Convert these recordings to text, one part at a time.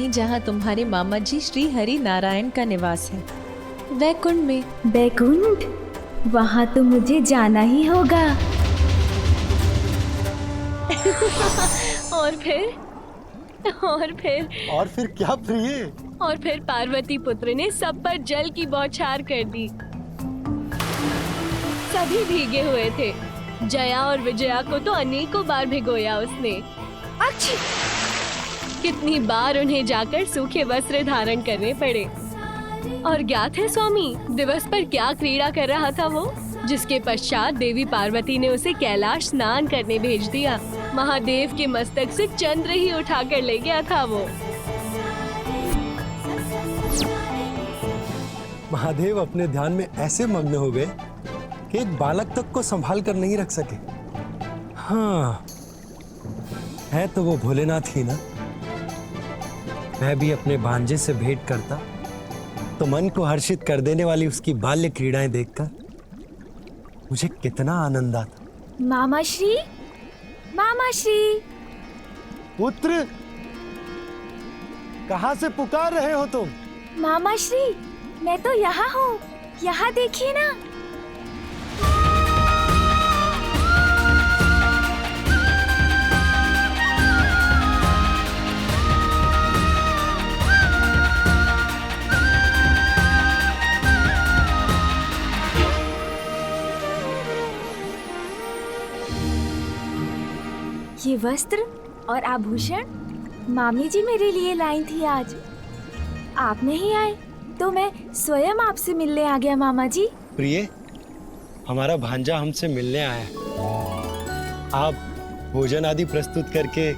वहीं जहाँ तुम्हारे मामा जी श्री हरि नारायण का निवास है, वैकुंठ में। वैकुंठ? वहाँ तो मुझे जाना ही होगा। और फिर क्या प्रिय? और फिर पार्वती पुत्र ने सब पर जल की बौछार कर दी। सभी भीगे हुए थे। जया और विजया को तो अनेकों बार भिगोया उसने। अच्छी! कितनी बार उन्हें जाकर सूखे वस्त्र धारण करने पड़े। और ज्ञात है स्वामी, दिवस पर क्या क्रीड़ा कर रहा था वो, जिसके पश्चात देवी पार्वती ने उसे कैलाश स्नान करने भेज दिया। महादेव के मस्तक से चंद्र ही उठाकर ले गया था वो। महादेव अपने ध्यान में ऐसे मग्न हो गए कि एक बालक तक को संभाल कर नहीं रख सके। हाँ, है तो वो भोलेनाथ ही ना। मैं भी अपने भांजे से भेंट करता तो मन को हर्षित कर देने वाली उसकी बाल्य क्रीड़ाएं देखकर मुझे कितना आनंद आता। मामा श्री, मामा श्री। पुत्र, कहाँ से पुकार रहे हो तुम? मामा श्री, मैं तो यहाँ हूँ, यहाँ देखिए ना। ये वस्त्र और आभूषण मामी जी मेरे लिए लाई थी आज। आप नहीं आए तो मैं स्वयं आपसे मिलने आ गया मामा जी। प्रिय, हमारा भांजा हमसे मिलने आया है। आप भोजन आदि प्रस्तुत करके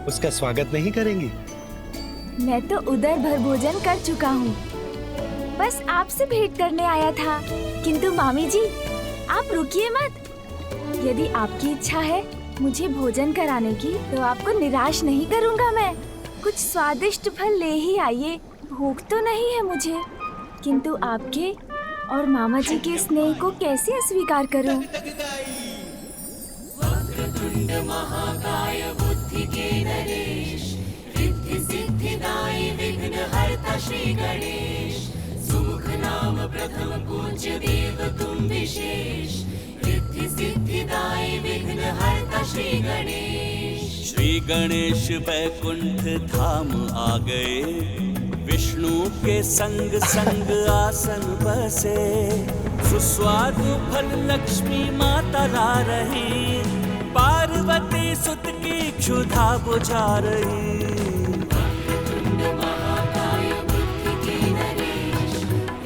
उसका स्वागत नहीं करेंगी? मैं तो उदर भर भोजन कर चुका हूँ, बस आपसे भेंट करने आया था। किंतु मामी जी, आप रुकिए मत। यदि आपकी इच्छा है मुझे भोजन कराने की तो आपको निराश नहीं करूँगा मैं। कुछ स्वादिष्ट फल ले ही आइए, भूख तो नहीं है मुझे, किंतु आपके और मामा जी के स्नेह को कैसे अस्वीकार करूं? वक्रतुंड महाकाय बुद्धि के नरेश, रिद्धि सिद्धिदायी विघ्नहर्ता श्री गणेश, सुमुख नाम प्रथम पूज्य देव तुम विशेष, रिद्धि सिद्धिदायी विघ्नहर्ता श्री गणेश। श्री गणेश वैकुंठ धाम आ गए, विष्णु के संग संग आसन बसे, सुस्वादु फल लक्ष्मी माता ला रही, पार्वती सुत की क्षुधा बुझा रही। वक्रतुंड महाकाय बुद्धि के नरेश,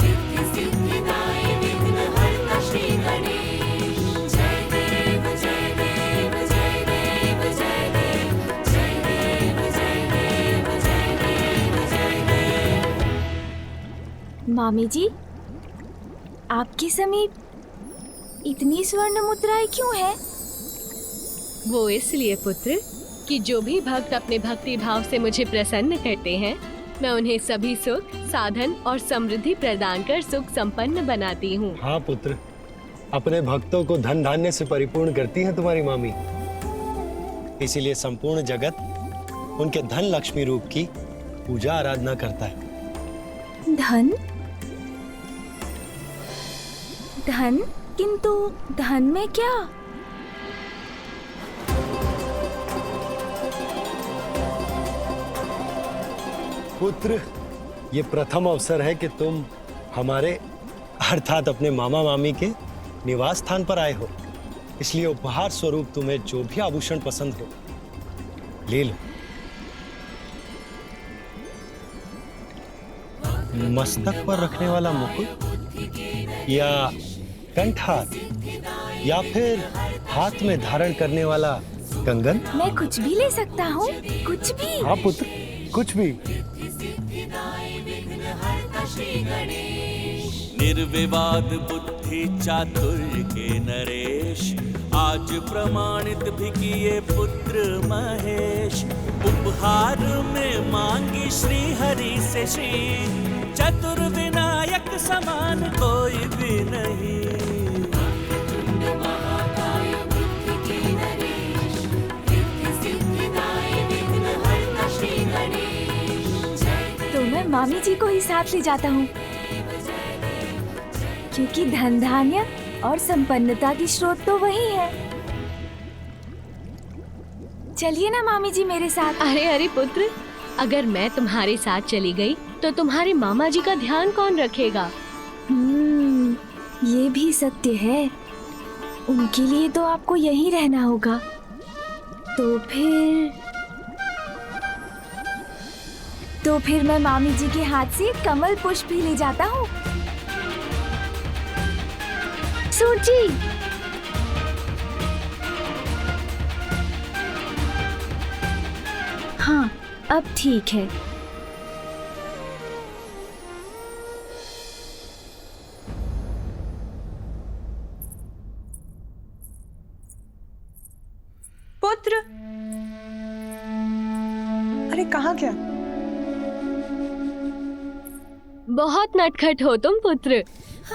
रिद्धि सिद्धिदायी विघ्नहर्ता श्री गणेश। जय देव जय देव जय देव जय देव जय देव जय देव जय देव जय देव। मामी जी, आपके समीप इतनी स्वर्ण मुद्राएं क्यों है? वो इसलिए पुत्र कि जो भी भक्त अपने भक्ति भाव से मुझे प्रसन्न करते हैं, मैं उन्हें सभी सुख, साधन और समृद्धि प्रदान कर सुख संपन्न बनाती हूँ। हाँ पुत्र, अपने भक्तों को धन धान्य से परिपूर्ण करती है तुम्हारी मामी। इसीलिए संपूर्ण जगत उनके धन लक्ष्मी रूप की पूजा आराधना करता है। धन? धन? किंतु धन में क्या? पुत्र, ये प्रथम अवसर है कि तुम हमारे अर्थात अपने मामा मामी के निवास स्थान पर आए हो, इसलिए उपहार स्वरूप तुम्हें जो भी आभूषण पसंद हो ले लो। मस्तक पर रखने वाला मुकुट या कंठहार या फिर हाथ में धारण करने वाला कंगन? मैं कुछ भी ले सकता हूँ, कुछ भी। हाँ पुत्र, कुछ भी। निर्विवाद बुद्धि चातुर्य के नरेश, आज प्रमाणित भी किए पुत्र महेश। उपहार में मांगी श्री हरि से श्री, चतुर्विनायक समान कोई भी नहीं। मैं मामी जी को ही साथ ले जाता हूँ, क्योंकि धन धान्य और संपन्नता की स्रोत तो वही है। चलिए ना मामी जी मेरे साथ। अरे अरे पुत्र, अगर मैं तुम्हारे साथ चली गई तो तुम्हारे मामा जी का ध्यान कौन रखेगा? ये भी सत्य है। उनके लिए तो आपको यहीं रहना होगा। तो फिर मैं मामी जी के हाथ से कमल पुष्प भी ले जाता हूँ। सूची, हाँ अब ठीक है। पुत्र, अरे कहाँ गया? बहुत नटखट हो तुम पुत्र।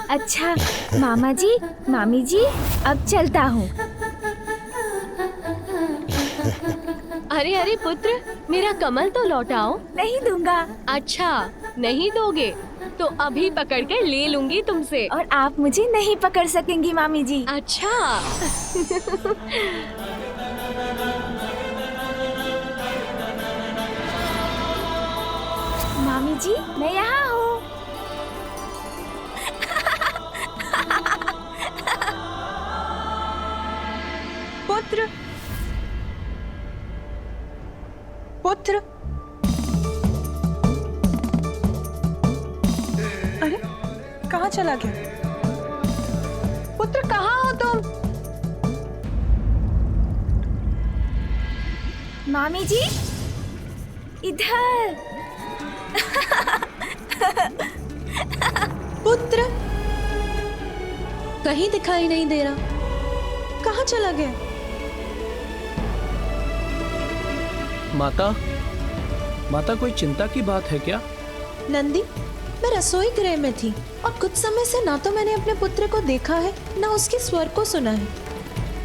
अच्छा मामा जी, मामी जी, अब चलता हूँ। अरे अरे पुत्र, मेरा कमल तो लौटाओ। नहीं दूंगा। अच्छा, नहीं दोगे तो अभी पकड़ कर ले लूंगी तुमसे। और आप मुझे नहीं पकड़ सकेंगी मामी जी। अच्छा। मामी जी, मैं यहाँ हूँ। पुत्र, पुत्र, अरे कहाँ चला गया? पुत्र कहाँ हो तुम? मामी जी, इधर। पुत्र कहीं दिखाई नहीं दे रहा, कहाँ चला गया? माता कोई चिंता की बात है क्या? नंदी, मैं रसोई गृह में थी और कुछ समय से ना तो मैंने अपने पुत्र को देखा है, ना उसके स्वर को सुना है।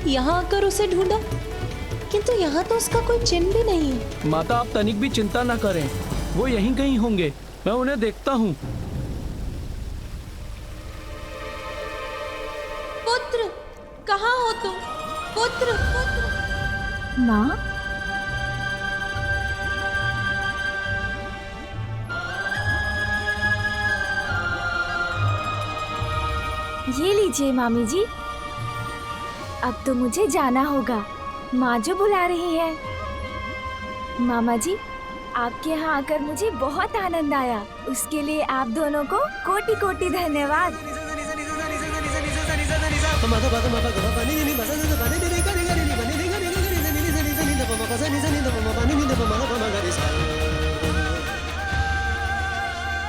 यहाँ आकर उसे ढूंढा, किंतु यहाँ तो उसका कोई चिन्ह भी नहीं है। माता आप तनिक भी चिंता न करें, वो यहीं कहीं होंगे, मैं उन्हें देखता हूँ। पुत्र, कहाँ हो तुम? पुत्र, माँ, ये लीजिए मामी जी। अब तो मुझे जाना होगा, माँ जो बुला रही है। मामा जी, आपके यहाँ आकर मुझे बहुत आनंद आया। उसके लिए आप दोनों को कोटि कोटि धन्यवाद।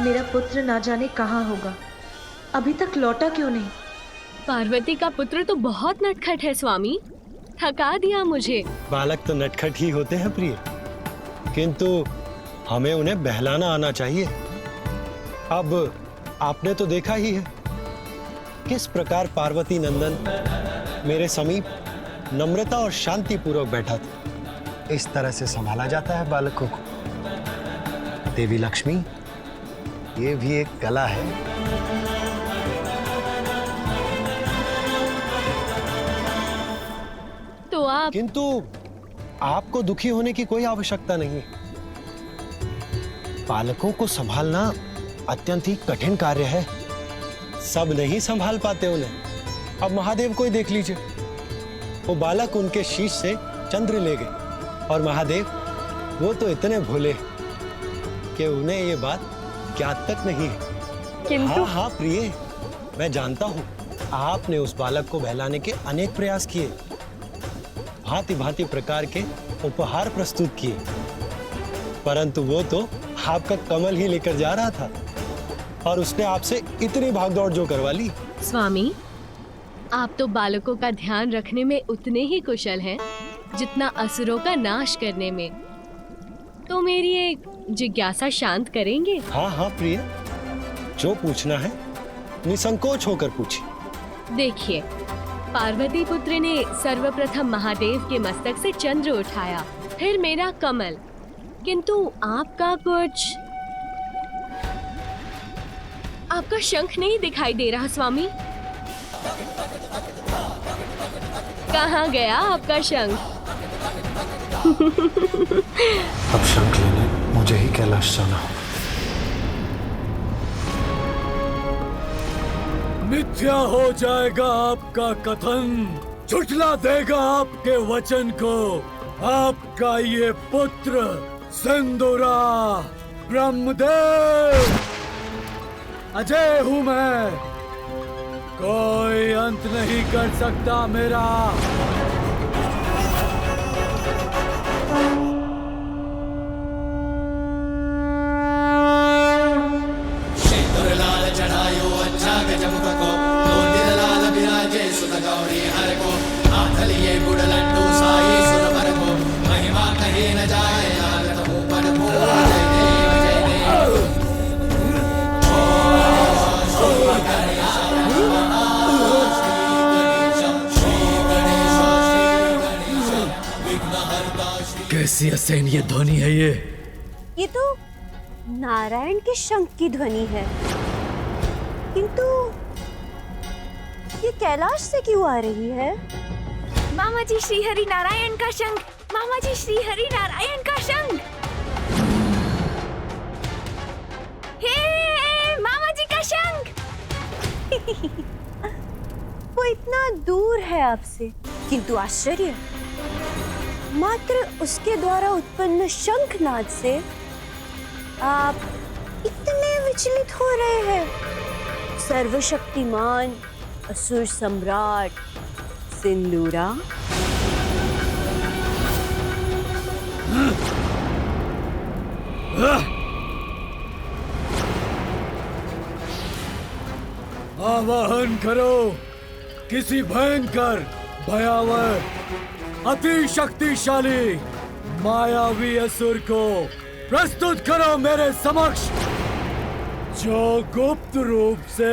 मेरा पुत्र ना जाने कहाँ होगा, अभी तक लौटा क्यों नहीं? पार्वती का पुत्र तो बहुत नटखट है स्वामी, थका दिया मुझे। बालक तो नटखट ही होते हैं प्रिय, किंतु हमें उन्हें बहलाना आना चाहिए। अब आपने तो देखा ही है किस प्रकार पार्वती नंदन मेरे समीप नम्रता और शांति पूर्वक बैठा था। इस तरह से संभाला जाता है बालकों को। देवी लक्ष्मी, ये भी एक कला है। तो आप किंतु आपको दुखी होने की कोई आवश्यकता नहीं है। बालकों को संभालना अत्यंत ही कठिन कार्य है, सब नहीं संभाल पाते उन्हें। अब महादेव को ही देख लीजिए, वो बालक उनके शीश से चंद्र ले गए, और महादेव वो तो इतने भोले कि उन्हें ये बात ज्ञात तक नहीं है। हाँ हाँ प्रिय, मैं जानता हूँ आपने उस बालक को बहलाने के अनेक प्रयास किए, भांति भांति प्रकार के उपहार प्रस्तुत किए, परंतु वो तो आपका कमल ही लेकर जा रहा था और उसने आपसे इतनी भागदौड़ जो करवा ली। स्वामी, आप तो बालकों का ध्यान रखने में उतने ही कुशल हैं जितना असुरों का नाश करने में। तो मेरी एक जिज्ञासा शांत करेंगे? हाँ हाँ प्रिय, जो पूछना है निसंकोच होकर पूछिए। देखिए, पार्वती पुत्र ने सर्वप्रथम महादेव के मस्तक से चंद्र उठाया, फिर मेरा कमल, किंतु आपका कुछ आपका शंख नहीं दिखाई दे रहा स्वामी। कहाँ गया आपका शंख? अब शंख लेने मुझे ही कैलाश जाना होगा। मिथ्या हो जाएगा आपका कथन, झुठला देगा आपके वचन को। आपका ये पुत्र सिंदूरा ब्रह्मदेव, अजय हूँ मैं, कोई अंत नहीं कर सकता मेरा। कैसी असहनीय ध्वनि है ये तो नारायण के शंख की ध्वनि है, किंतु ये कैलाश से क्यों आ रही है? मामा जी श्री हरि नारायण का शंख, मामा जी श्री हरि नारायण का शंख। हे मामा जी का शंख। वो इतना दूर है आपसे, किंतु आश्चर्य, मात्र उसके द्वारा उत्पन्न शंखनाद से आप इतने विचलित हो रहे हैं। सर्वशक्तिमान असुर सम्राट सिंदूरा, आवाहन करो किसी भयंकर, भयावह, अति शक्तिशाली मायावी असुर को प्रस्तुत करो मेरे समक्ष, जो गुप्त रूप से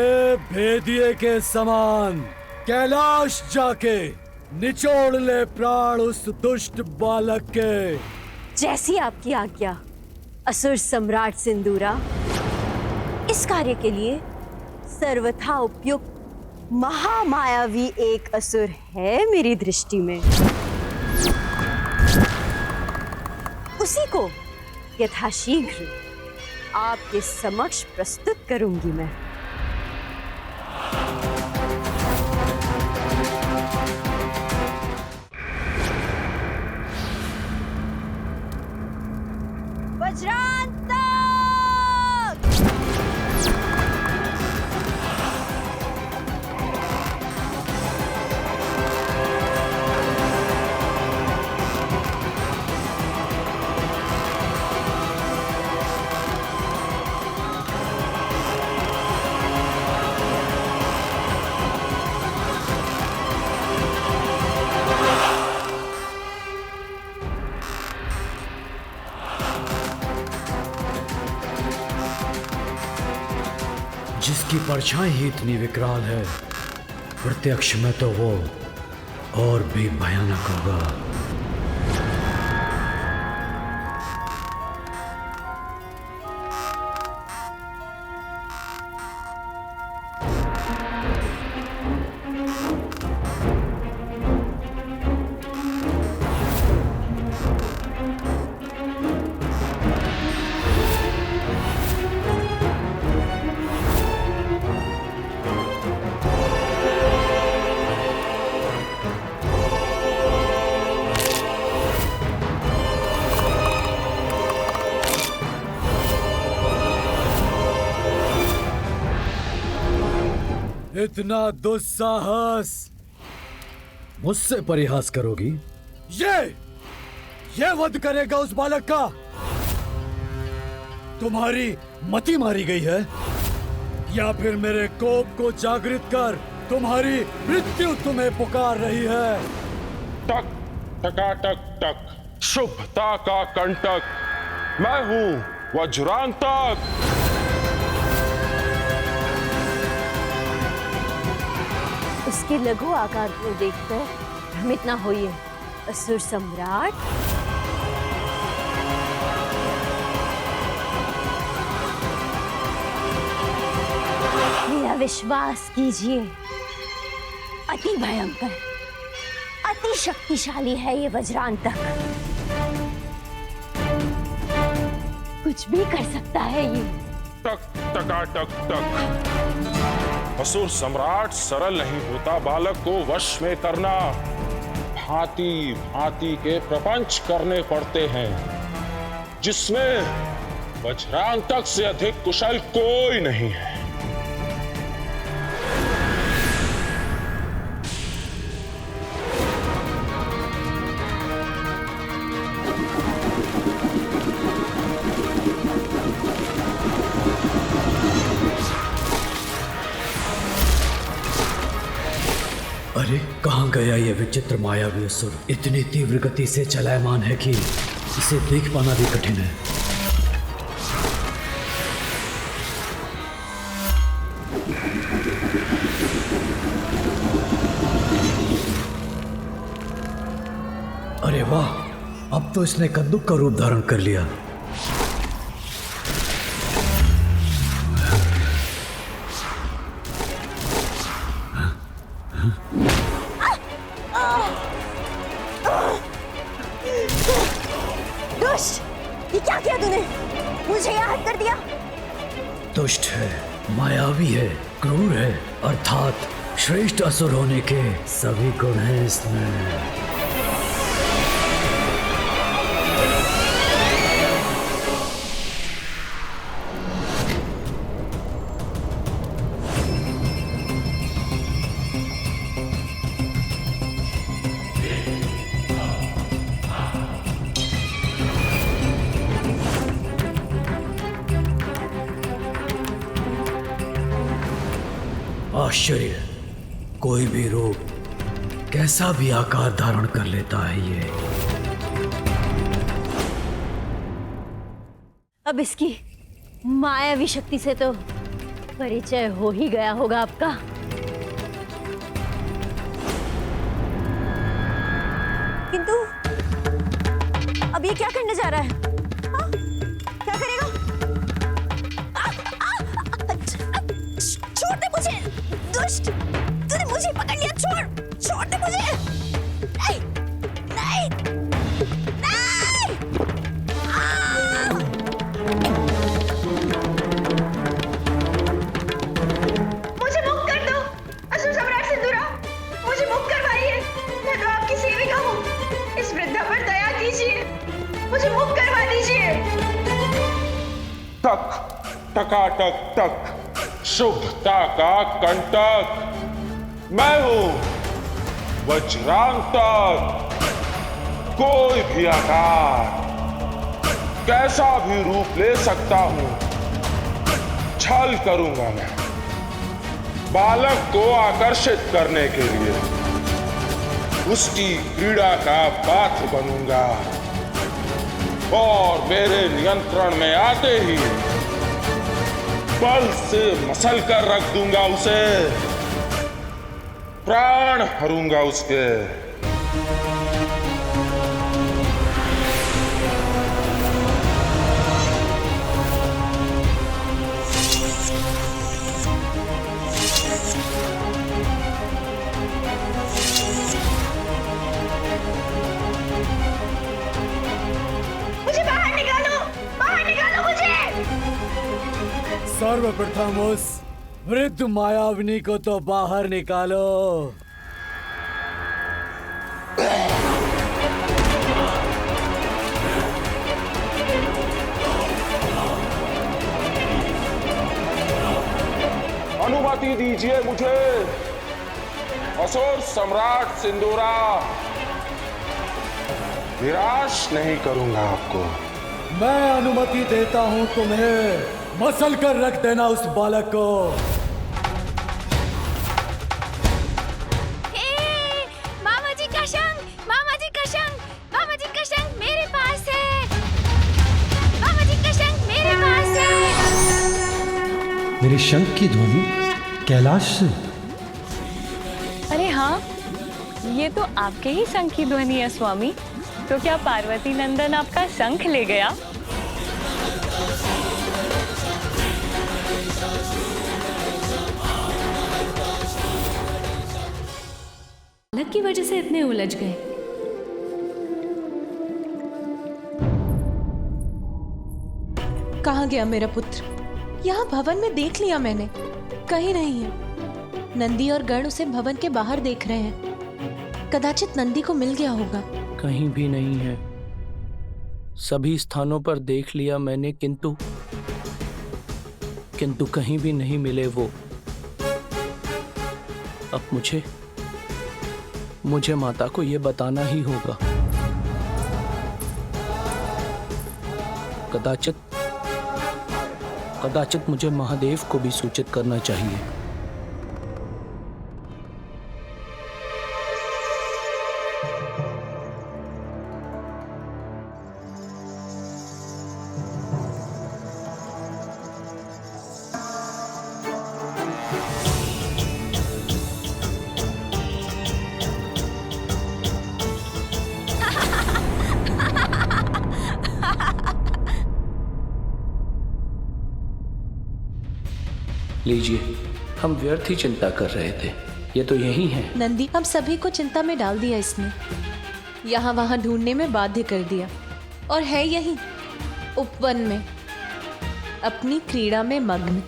भेदिए के समान कैलाश जाके निचोड़ ले प्राण उस दुष्ट बालक के। जैसी आपकी आज्ञा असुर सम्राट सिंदूरा। इस कार्य के लिए सर्वथा उपयुक्त महामायावी एक असुर है मेरी दृष्टि में, उसी को यथाशीघ्र आपके समक्ष प्रस्तुत करूंगी मैं। वज्रांतक! जिसकी परछाई ही इतनी विकराल है, प्रत्यक्ष में तो वो और भी भयानक होगा। इतना दुस्साहस मुझसे परिहास करोगी? ये वध करेगा उस बालक का? तुम्हारी मति मारी गई है, या फिर मेरे कोप को जागृत कर तुम्हारी मृत्यु तुम्हें पुकार रही है? टक टकाटक टक, शुभता का कंटक, मैं हूं वज्रांतक। उसके लघु आकार को देखकर भ्रमित न होइए असुर सम्राट। विश्वास कीजिए, अति भयंकर, अति शक्तिशाली है ये वज्रांतक। कुछ भी कर सकता है ये। टक टका टक टक। असुर सम्राट सरल नहीं होता बालक को वश में करना। भांति भांति के प्रपंच करने पड़ते हैं, जिसमें वज्रांतक से अधिक कुशल कोई नहीं है। अरे कहाँ गया ये विचित्र मायावी असुर? इतनी तीव्र गति से चलायमान है कि इसे देख पाना भी कठिन है। अरे वाह, अब तो इसने कद्दूक का रूप धारण कर लिया। दुष्ट, ये क्या किया तूने? मुझे याद कर दिया। दुष्ट है, मायावी है, क्रूर है, अर्थात श्रेष्ठ असुर होने के सभी गुण हैं इसमें। आश्चर्य, कोई भी रूप, कैसा भी आकार धारण कर लेता है ये। अब इसकी मायावी शक्ति से तो परिचय हो ही गया होगा आपका। किंतु अब ये क्या करने जा रहा है? हाँ? क्या करेगा? छोड़ दे मुझे, दुष्ट! तूने मुझे पकड़ लिया, छोड़ दे मुझे! नहीं, नहीं, नहीं! मुझे मुक्त कर दो, असुर सम्राट सिंदूरा! मुझे मुक्त करवाइए, मैं तो आपकी सेविका हूँ। इस वृद्धा पर दया कीजिए, मुझे मुक्त करवा दीजिए। टक टका टक टक, शुभता का कंटक। मैं हूं वज्रांतक। कोई भी आकार, कैसा भी रूप ले सकता हूं। छल करूंगा मैं बालक को आकर्षित करने के लिए। उसकी क्रीड़ा का पात्र बनूंगा और मेरे नियंत्रण में आते ही बल से मसल कर रख दूंगा उसे, प्राण हरूंगा उसके। मुझे बाहर निकालो मुझे! सर्वप्रथम उस वृद्ध मायाविनी को तो बाहर निकालो। अनुमति दीजिए मुझे, असुर सम्राट सिंदूरा। निराश नहीं करूंगा आपको। मैं अनुमति देता हूं तुम्हें, मसल कर रख देना उस बालक को। मामा जी का शंख, मामा जी का शंख, मामा जी का शंख मेरे पास है। मामा जी का शंख मेरे पास है। मेरे शंख की ध्वनि कैलाश से। अरे हाँ, ये तो आपके ही शंख की ध्वनि है स्वामी। तो क्या पार्वती नंदन आपका शंख ले गया? वजह से इतने उलझ गए? कहाँ गया मेरा पुत्र? यहाँ भवन में देख लिया मैंने, कहीं नहीं है। नंदी और गण उसे भवन के बाहर देख रहे हैं। कदाचित नंदी को मिल गया होगा। कहीं भी नहीं है। सभी स्थानों पर देख लिया मैंने, किंतु कहीं भी नहीं मिले वो। अब मुझे माता को ये बताना ही होगा। कदाचित मुझे महादेव को भी सूचित करना चाहिए। लीजिए, हम व्यर्थ ही चिंता कर रहे थे। ये तो यही है। नंदी हम सभी को चिंता में डाल दिया इसने, यहाँ वहाँ ढूंढने में बाध्य कर दिया, और है यही उपवन में अपनी क्रीड़ा में मग्न।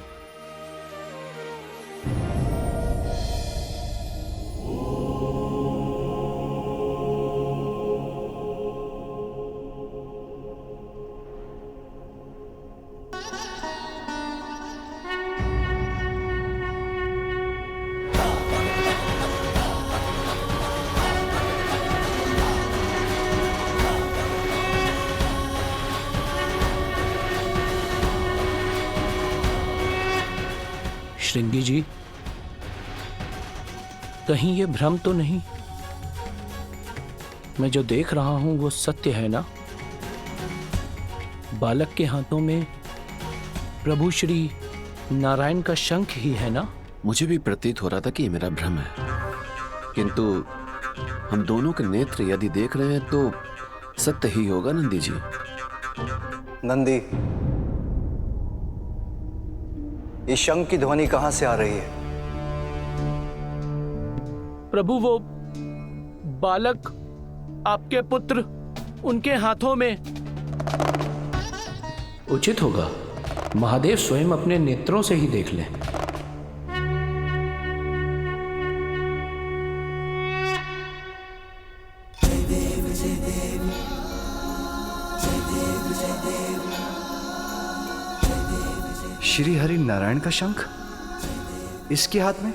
श्रृंगी जी, कहीं ये भ्रम तो नहीं? मैं जो देख रहा हूं वो सत्य है ना? बालक के हाथों में प्रभु श्री नारायण का शंख ही है ना? मुझे भी प्रतीत हो रहा था कि ये मेरा भ्रम है, किंतु हम दोनों के नेत्र यदि देख रहे हैं तो सत्य ही होगा नंदी जी। नंदी, इस शंख की ध्वनि कहां से आ रही है? प्रभु, वो बालक आपके पुत्र, उनके हाथों में। उचित होगा महादेव स्वयं अपने नेत्रों से ही देख लें। श्री हरि नारायण का शंख इसके हाथ में?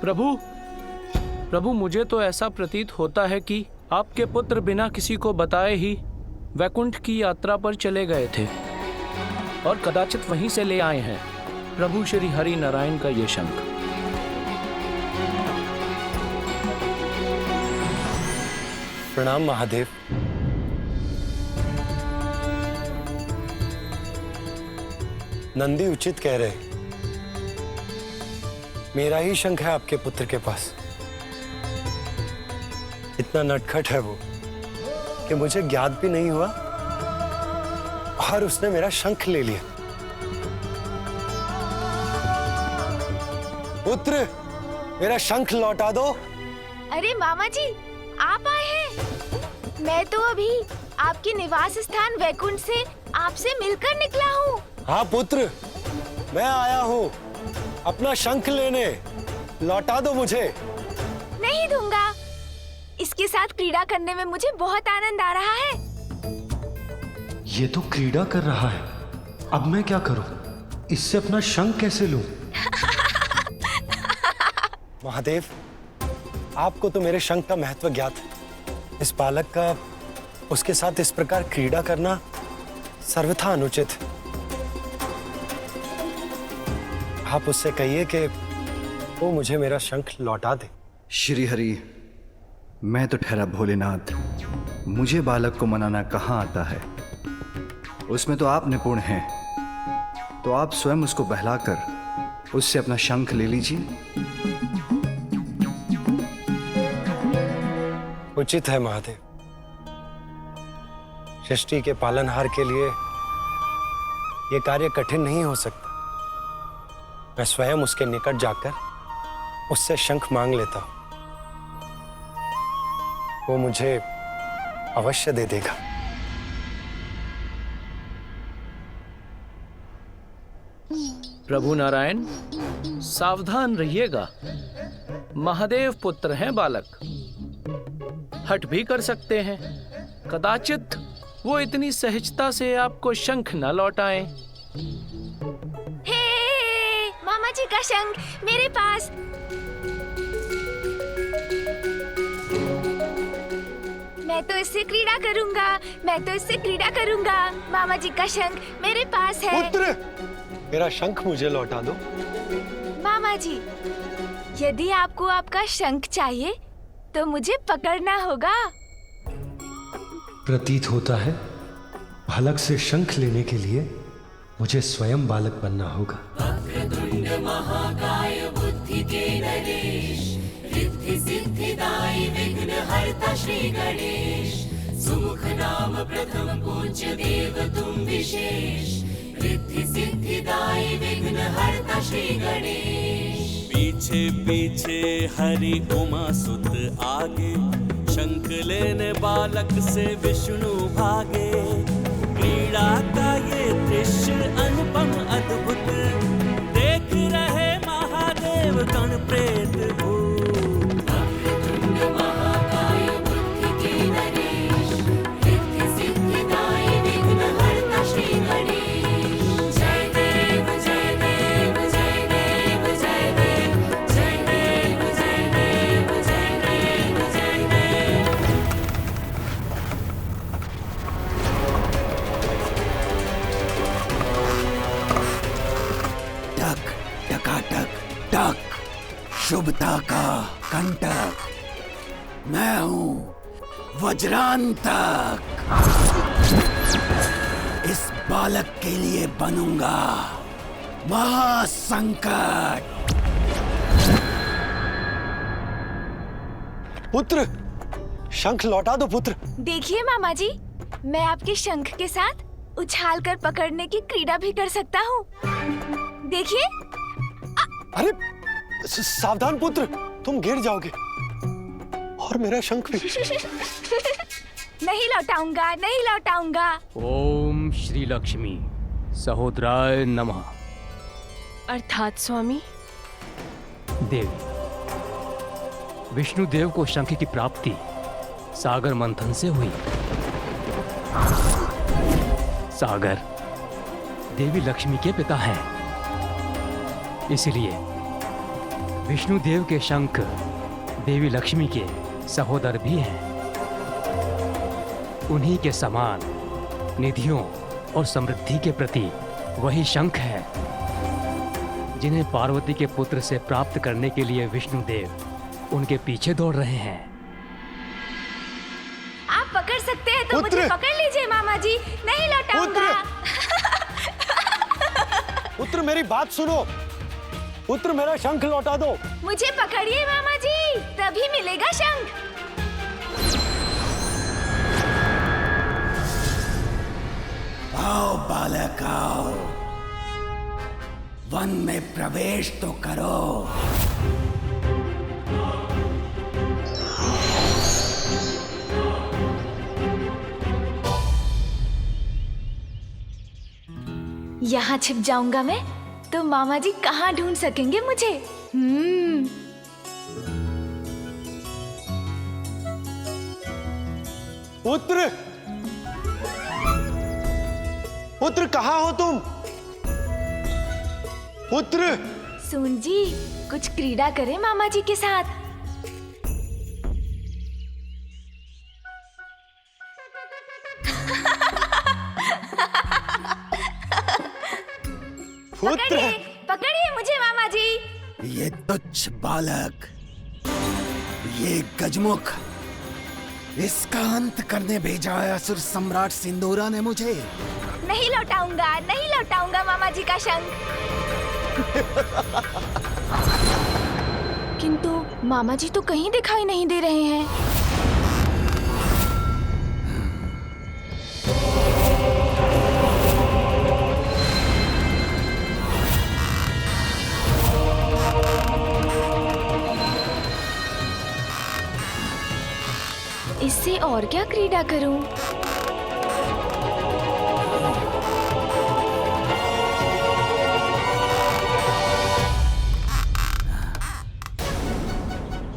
प्रभु, मुझे तो ऐसा प्रतीत होता है कि आपके पुत्र बिना किसी को बताए ही वैकुंठ की यात्रा पर चले गए थे और कदाचित वहीं से ले आए हैं प्रभु श्री हरि नारायण का ये शंख। प्रणाम महादेव। नंदी उचित कह रहे, मेरा ही शंख है आपके पुत्र के पास। इतना नटखट है वो कि मुझे ज्ञात भी नहीं हुआ और उसने मेरा शंख ले लिया। पुत्र, मेरा शंख लौटा दो। अरे मामा जी, आप आए हैं। मैं तो अभी आपके निवास स्थान वैकुंठ से आपसे मिलकर निकला हूँ। हाँ पुत्र, मैं आया हूँ अपना शंख लेने। लौटा दो मुझे। नहीं दूंगा। इसके साथ क्रीड़ा करने में मुझे बहुत आनंद आ रहा है। ये तो क्रीड़ा कर रहा है, अब मैं क्या करूं? इससे अपना शंख कैसे लूं? महादेव, आपको तो मेरे शंख का महत्व ज्ञात है। इस बालक का उसके साथ इस प्रकार क्रीड़ा करना सर्वथा अनुचित है। आप उससे कहिए कि वो मुझे मेरा शंख लौटा दे। श्री हरि, मैं तो ठहरा भोलेनाथ, मुझे बालक को मनाना कहाँ आता है। उसमें तो आप निपुण हैं, तो आप स्वयं उसको बहलाकर उससे अपना शंख ले लीजिए। उचित है महादेव। सृष्टि के पालनहार के लिए यह कार्य कठिन नहीं हो सकता। मैं स्वयं उसके निकट जाकर उससे शंख मांग लेता हूं। वो मुझे अवश्य दे देगा। प्रभु नारायण, सावधान रहिएगा। महादेव पुत्र हैं बालक, हट भी कर सकते हैं। कदाचित वो इतनी सहजता से आपको शंख न लौटाएं। हे मामा जी का शंख मेरे पास। मैं तो इससे क्रीड़ा करूंगा, मैं तो इससे क्रीड़ा करूंगा। मामा जी का शंख मेरे पास है। पुत्र, मेरा शंख मुझे लौटा दो। मामा जी, यदि आपको आपका शंख चाहिए तो मुझे पकड़ना होगा। प्रतीत होता है बालक से शंख लेने के लिए मुझे स्वयं बालक बनना होगा। वक्रतुंड महाकाय बुद्धि के नरेश, रिद्धि सिद्धिदायी विघ्न हरता श्री गणेश। सुमुख नाम प्रथम पूज्य देव तुम विशेष, रिद्धि सिद्धिदायी विघ्न हरता श्री गणेश। पीछे पीछे हरि उमा सुत आगे, शंख लेने बालक से विष्णु भागे। क्रीड़ा का ये दृश्य अनुपम अद्भुत, देख रहे महादेव गण प्रेत भूत। वक्रतुंड महाकाय बुद्धि के नरेश, रिद्धि सिद्धिदायी विघ्न हरता श्री गणेश। जय देव जय देव जय देव जय देव, जय देव जय देव जय देव जय देव। टक टकाटक टक, शुभता का कंटक। मैं हूँ वज्रांतक, इस बालक के लिए बनूंगा महासंकट। पुत्र, शंख लौटा दो पुत्र। देखिए मामा जी, मैं आपके शंख के साथ उछाल कर पकड़ने की क्रीड़ा भी कर सकता हूँ। देखिए। अरे सावधान पुत्र, तुम गिर जाओगे और मेरा शंख भी। नहीं लौटाऊंगा, नहीं लौटाऊंगा। ओम श्री लक्ष्मी सहोदराय नमः। अर्थात स्वामी? देवी, विष्णुदेव को शंख की प्राप्ति सागर मंथन से हुई। सागर देवी लक्ष्मी के पिता हैं, इसलिए विष्णुदेव के शंख देवी लक्ष्मी के सहोदर भी हैं। उन्हीं के समान निधियों और समृद्धि के प्रति वही शंख है जिन्हें पार्वती के पुत्र से प्राप्त करने के लिए विष्णुदेव उनके पीछे दौड़ रहे हैं। आप पकड़ सकते हैं तो मुझे पकड़ लीजिए मामा जी, नहीं लौटाऊंगा। पुत्र मेरी बात सुनो, पुत्र मेरा शंख लौटा दो। मुझे पकड़िए मामा जी, तभी मिलेगा शंख। आओ बालक आओ, वन में प्रवेश तो करो। यहाँ छिप जाऊंगा मैं तो मामा जी कहाँ ढूंढ सकेंगे मुझे। पुत्र, पुत्र कहाँ हो तुम? पुत्र। सून जी, कुछ क्रीड़ा करें मामा जी के साथ। पकड़िए, पकड़िए मुझे मामा जी। ये तुच्छ बालक, ये गजमुख, इसका अंत करने भेजा है असुर सम्राट सिंदूरा ने मुझे। नहीं लौटाऊंगा, नहीं लौटाऊंगा मामा जी का शंख। किंतु मामा जी तो कहीं दिखाई नहीं दे रहे हैं। इससे और क्या क्रीड़ा करूं?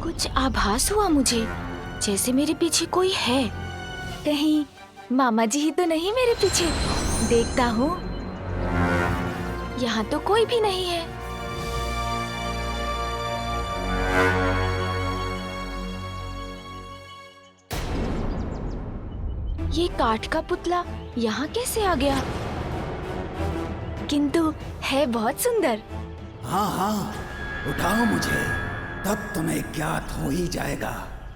कुछ आभास हुआ मुझे, जैसे मेरे पीछे कोई है। कहीं मामा जी ही तो नहीं मेरे पीछे? देखता हूँ, यहाँ तो कोई भी नहीं है। ये काठ का पुतला यहाँ कैसे आ गया? किंतु है बहुत सुंदर। हाँ हाँ, उठाओ मुझे, तब तुम्हें ज्ञात हो ही जाएगा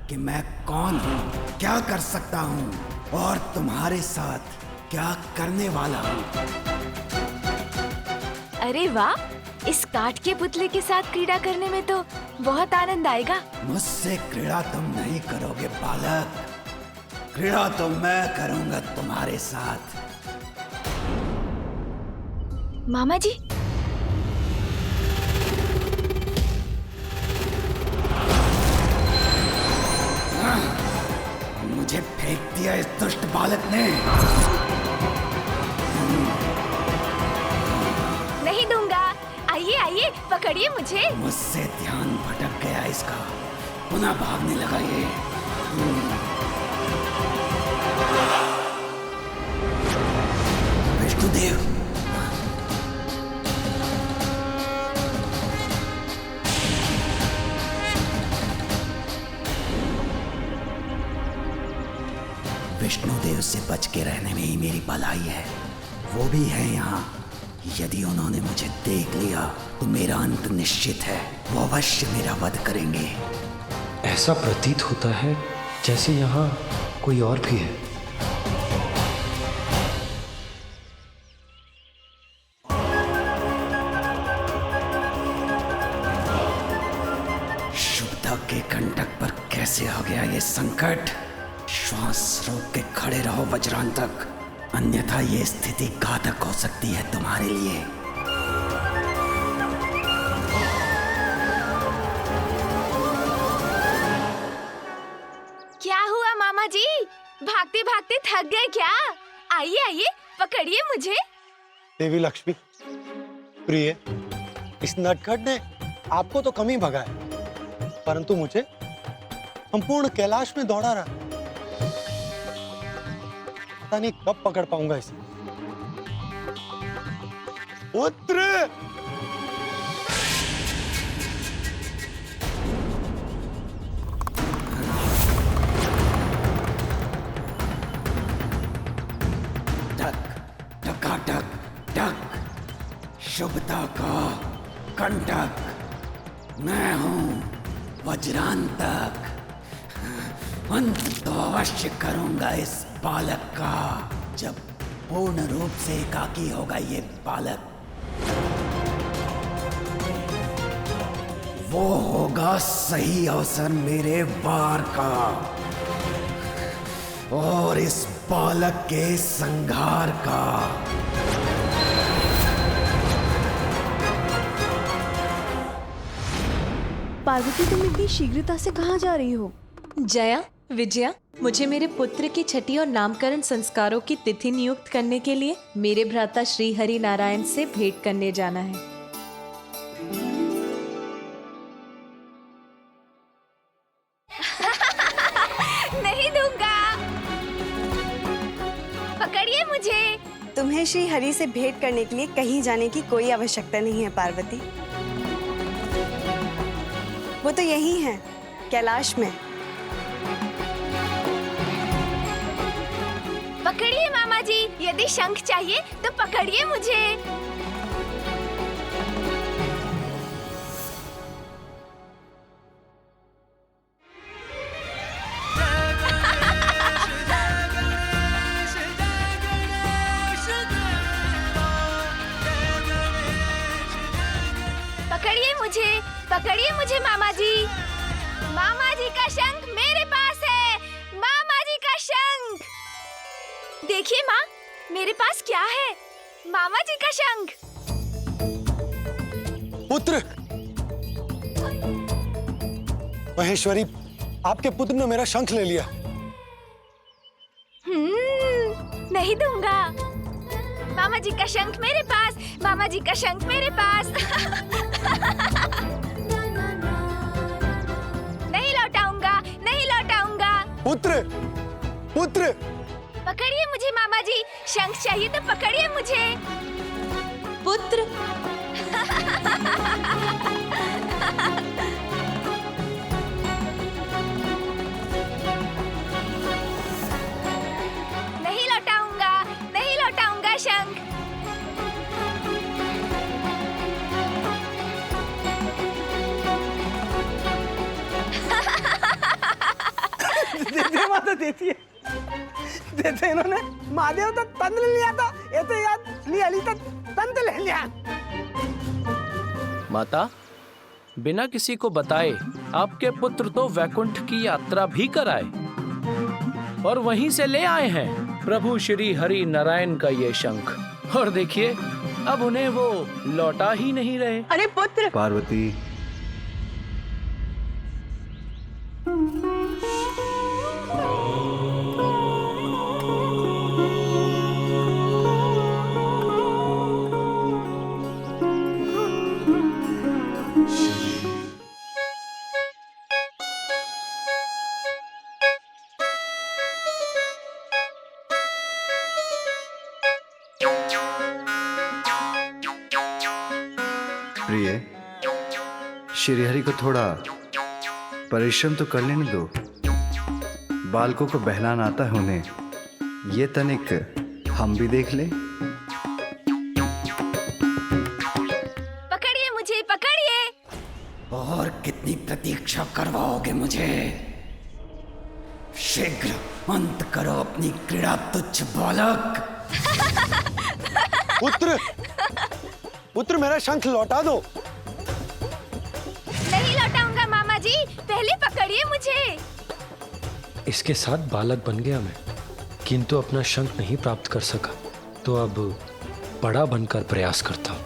कि मैं कौन हूँ, क्या कर सकता हूँ और तुम्हारे साथ क्या करने वाला हूँ। अरे वाह, इस काठ के पुतले के साथ क्रीड़ा करने में तो बहुत आनंद आएगा। मुझसे क्रीड़ा तुम नहीं करोगे बालक, क्रीड़ा तो मैं करूंगा तुम्हारे साथ। मामा जी, मुझे फेंक दिया इस दुष्ट बालक ने। नहीं दूंगा। आइए आइए, पकड़िए मुझे। मुझसे ध्यान भटक गया इसका, पुनः भागने लगा ये। विष्णुदेव, विष्णुदेव से बच के रहने में ही मेरी भलाई है। वो भी है यहाँ। यदि उन्होंने मुझे देख लिया तो मेरा अंत निश्चित है। वो अवश्य मेरा वध करेंगे। ऐसा प्रतीत होता है जैसे यहाँ कोई और भी है। शुभदा के कंटक पर कैसे आ गया ये संकट? श्वास रोक के खड़े रहो वज्रांतक, अन्यथा ये स्थिति घातक हो सकती है तुम्हारे लिए। क्या हुआ मामा जी? भागते भागते थक गए क्या? आइए आइए, पकड़िए मुझे। देवी लक्ष्मी, प्रिय, इस नटखट ने आपको तो कम ही भगाया, परंतु मुझे संपूर्ण कैलाश में दौड़ा रहा। पता नहीं कब पकड़ पाऊंगा इसे। पुत्र! टकाटक टक, शुभदा का कंटक। मैं हूं वज्रांतक। अंत तो अवश्य करूंगा इस बालक का, जब पूर्ण रूप से एकाकी होगा ये बालक। वो होगा सही अवसर मेरे वार का और इस बालक के संहार का। पार्वती, तुम इतनी शीघ्रता से कहाँ जा रही हो? जया, विजया, मुझे मेरे पुत्र की छठी और नामकरण संस्कारों की तिथि नियुक्त करने के लिए मेरे भ्राता श्री हरि नारायण से भेंट करने जाना है। नहीं दूंगा। पकड़िए मुझे। तुम्हें श्री हरि से भेंट करने के लिए कहीं जाने की कोई आवश्यकता नहीं है पार्वती। वो तो यही है, कैलाश में। पकड़िए मामा जी, यदि शंख चाहिए तो पकड़िए मुझे। पकड़िए मुझे मामा जी। मामा जी का शंख मेरे पास है। मामा जी का शंख। देखिए माँ, मेरे पास क्या है? मामा जी का शंख। पुत्र! महेश्वरी, आपके पुत्र ने मेरा शंख ले लिया। मामा जी का शंख मेरे पास, मामा जी का शंख मेरे पास। नहीं लौटाऊंगा, नहीं लौटाऊंगा। पुत्र, पुत्र, पकड़िए मुझे मामा जी, शंख चाहिए तो पकड़िए मुझे। पुत्र, नहीं लौटाऊंगा, नहीं लौटाऊंगा शंख। देते माता देती है, देते इन्होंने महादेव तो तंत्र लिया था, ये तो याद लिया ली तो तंत्र ले लिया। माता, बिना किसी को बताए आपके पुत्र तो वैकुंठ की यात्रा भी कराए और वहीं से ले आए हैं प्रभु श्री हरि नारायण का ये शंख। और देखिए अब उन्हें वो लौटा ही नहीं रहे। अरे पुत्र, पार्वती, प्रिय, श्रीहरि को थोड़ा परिश्रम तो कर लेने दो। बालकों को बहलाना आता है उन्हें, ये तनिक हम भी देख लें। पकड़िए मुझे, पकड़िए। और कितनी प्रतीक्षा करवाओगे मुझे? शीघ्र अंत करो अपनी क्रीड़ा तुच्छ बालक। पुत्र, पुत्र, मेरा शंख लौटा दो। नहीं लौटाऊंगा मामा जी, पहले पकड़िए मुझे। इसके साथ बालक बन गया मैं, किंतु अपना शंख नहीं प्राप्त कर सका, तो अब बड़ा बनकर प्रयास करता हूँ।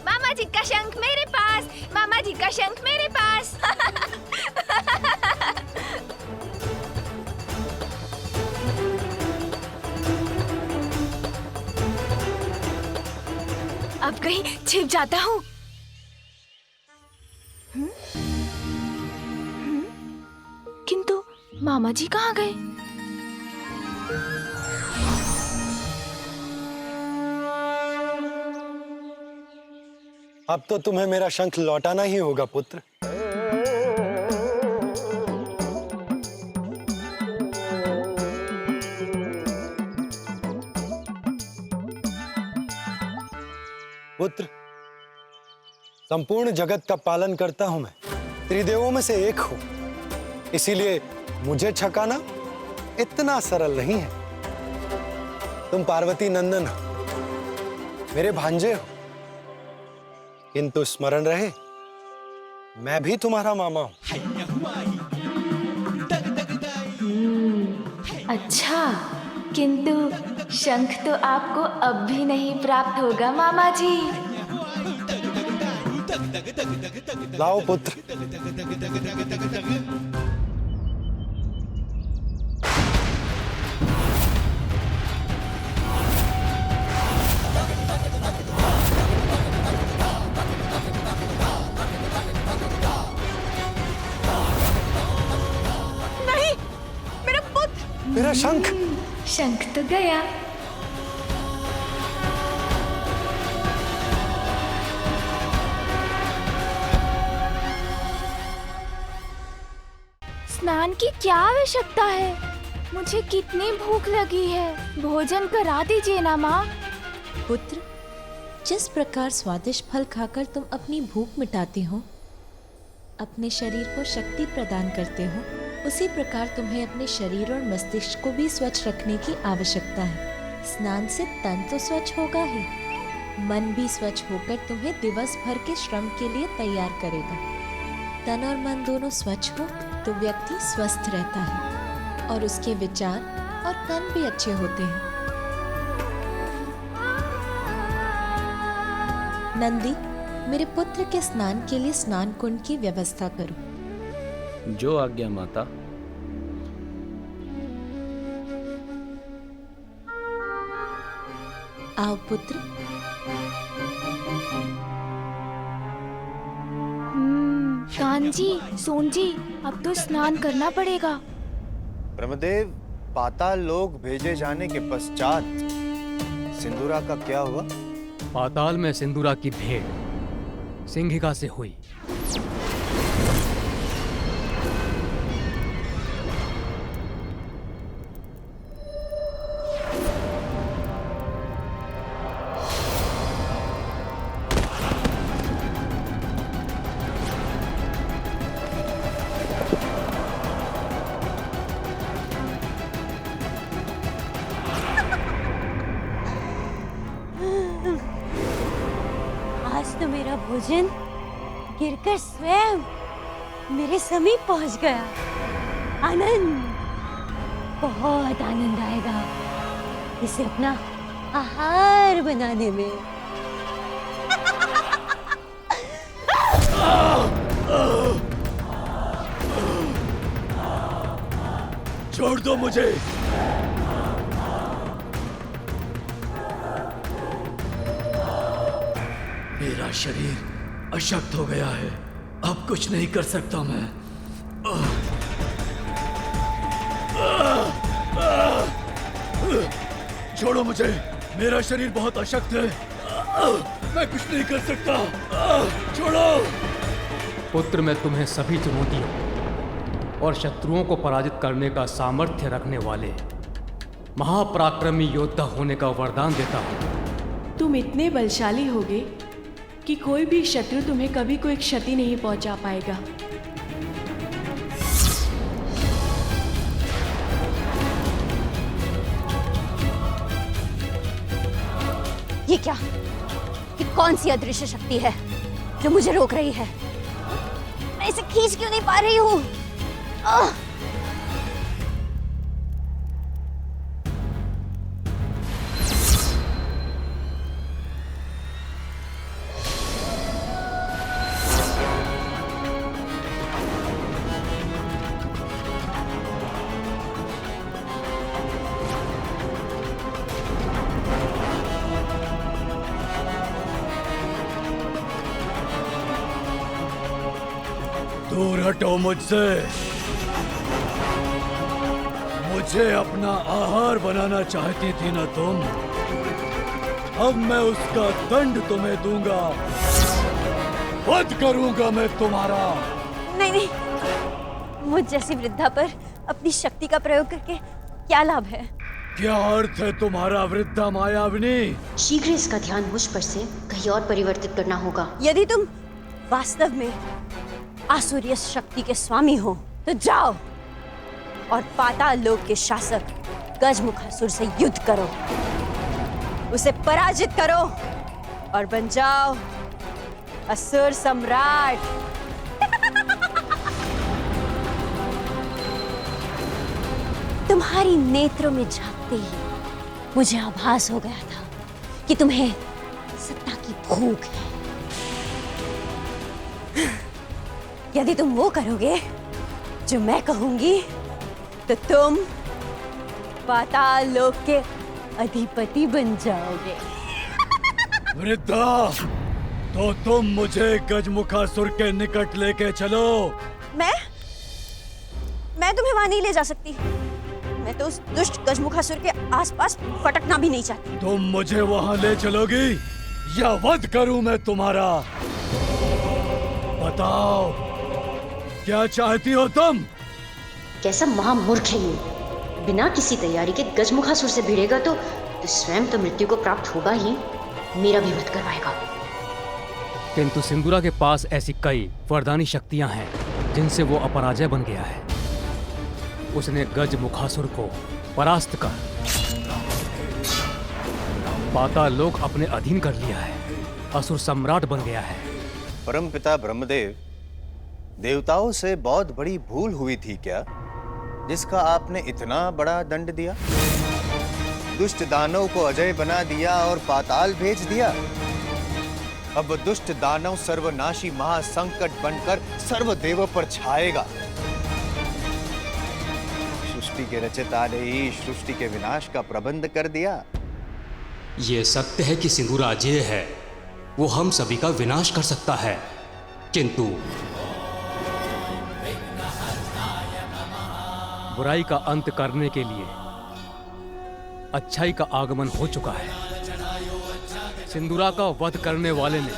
मामा जी का शंख मेरे पास, मामा जी का शंख मेरे पास। अब कहीं छिप जाता हूँ। किंतु मामा जी कहाँ गए? अब तो तुम्हें मेरा शंख लौटाना ही होगा पुत्र। पुत्र, संपूर्ण जगत का पालन करता हूं मैं, त्रिदेवों में से एक हूं, इसीलिए मुझे छकाना इतना सरल नहीं है। तुम पार्वती नंदन हो, मेरे भांजे हो, किंतु स्मरण रहे मैं भी तुम्हारा मामा हूं। अच्छा, किंतु शंख तो आपको अब भी नहीं प्राप्त होगा मामा जी। लाओ पुत्र। नहीं, मेरा पुत्र, मेरा शंख। शंख तो गया। स्नान की क्या आवश्यकता है? मुझे कितनी भूख लगी है, भोजन करा दीजिए ना माँ। पुत्र, जिस प्रकार स्वादिष्ट फल खाकर तुम अपनी भूख मिटाते हो, अपने शरीर को शक्ति प्रदान करते हो, उसी प्रकार तुम्हें अपने शरीर और मस्तिष्क को भी स्वच्छ रखने की आवश्यकता है। स्नान से तन तो स्वच्छ होगा ही, मन भी स्वच्छ होकर तुम्हें दिवस भर के श्रम के लिए तैयार करेगा। तन और मन दोनों स्वच्छ हो तो व्यक्ति स्वस्थ रहता है और उसके विचार और कर्म भी अच्छे होते हैं। नंदी, मेरे पुत्र के स्नान के लिए स्नान कुंड की व्यवस्था करो। जो आज्ञा माता। आओ पुत्र। कांजी, सोनजी, अब तो स्नान करना पड़ेगा। ब्रह्मदेव, पाताल लोक भेजे जाने के पश्चात सिंदूरा का क्या हुआ? पाताल में सिंदूरा की भेंट सिंहिका से हुई। आज तो मेरा भोजन गिरकर स्वयं मेरे समीप पहुंच गया। आनंद, बहुत आनंद आएगा इसे अपना आहार बनाने में। छोड़ दो मुझे। मेरा शरीर अशक्त हो गया है, अब कुछ नहीं कर सकता मैं। छोड़ो मुझे, मेरा शरीर बहुत अशक्त है, मैं कुछ नहीं कर सकता। छोड़ो। पुत्र, मैं तुम्हें सभी चुनौतियों और शत्रुओं को पराजित करने का सामर्थ्य रखने वाले महापराक्रमी योद्धा होने का वरदान देता हूँ। तुम इतने बलशाली होगे कि कोई भी शत्रु तुम्हें कभी कोई क्षति नहीं पहुंचा पाएगा। ये क्या? ये कौन सी अदृश्य शक्ति है जो मुझे रोक रही है? मैं इसे खींच क्यों नहीं पा रही हूँ? दूर हटो मुझसे। मुझे अपना आहार बनाना चाहती थी ना तुम? अब मैं उसका दंड तुम्हें दूंगा, वध करूंगा मैं तुम्हारा। नहीं नहीं, मुझ जैसी वृद्धा पर अपनी शक्ति का प्रयोग करके क्या लाभ है? क्या अर्थ है तुम्हारा वृद्धा मायाविनी? शीघ्र इसका ध्यान मुझ पर से कहीं और परिवर्तित करना होगा। यदि तुम वास्तव में आसुरीय शक्ति के स्वामी हो तो जाओ और पाताल लोक के शासक गजमुखासुर से युद्ध करो, उसे पराजित करो और बन जाओ असुर सम्राट। तुम्हारी नेत्रों में झांकते ही मुझे आभास हो गया था कि तुम्हें सत्ता की भूख है। यदि तुम वो करोगे जो मैं कहूंगी तो तुम पाताल लोक के अधिपति बन जाओगे। वृद्धा, तो तुम मुझे गजमुखासुर के निकट लेके चलो। मैं तुम्हें वहां नहीं ले जा सकती। मैं तो उस दुष्ट गजमुखासुर के आसपास फटकना भी नहीं चाहती। तुम मुझे वहां ले चलोगी या वध करूं मैं तुम्हारा? बताओ, क्या चाहती हो तुम? कैसा महामूर्ख है ये! बिना किसी तैयारी के गजमुखासुर से भिड़ेगा तो स्वयं तो मृत्यु को प्राप्त होगा ही, मेरा भी वध करवाएगा। किंतु सिंदूरा के पास ऐसी कई वरदानी शक्तियां हैं जिनसे वो अपराजय बन गया है। उसने गजमुखासुर को परास्त कर पाताल लोक अपने अधीन कर लिया है, असुर सम्राट बन गया है। परमपिता ब्रह्मदेव, देवताओं से बहुत बड़ी भूल हुई थी क्या, जिसका आपने इतना बड़ा दंड दिया? दुष्ट दानव को अजय बना दिया और पाताल भेज दिया। अब दुष्ट दानव सर्वनाशी महासंकट बनकर सर्वदेवों पर छाएगा। सृष्टि के रचयिता ने ही सृष्टि के विनाश का प्रबंध कर दिया। ये सत्य है कि सिंदूर अजेय है, वो हम सभी का विनाश कर सकता है, किंतु बुराई का अंत करने के लिए अच्छाई का आगमन हो चुका है। सिंदूरा का वध करने वाले ने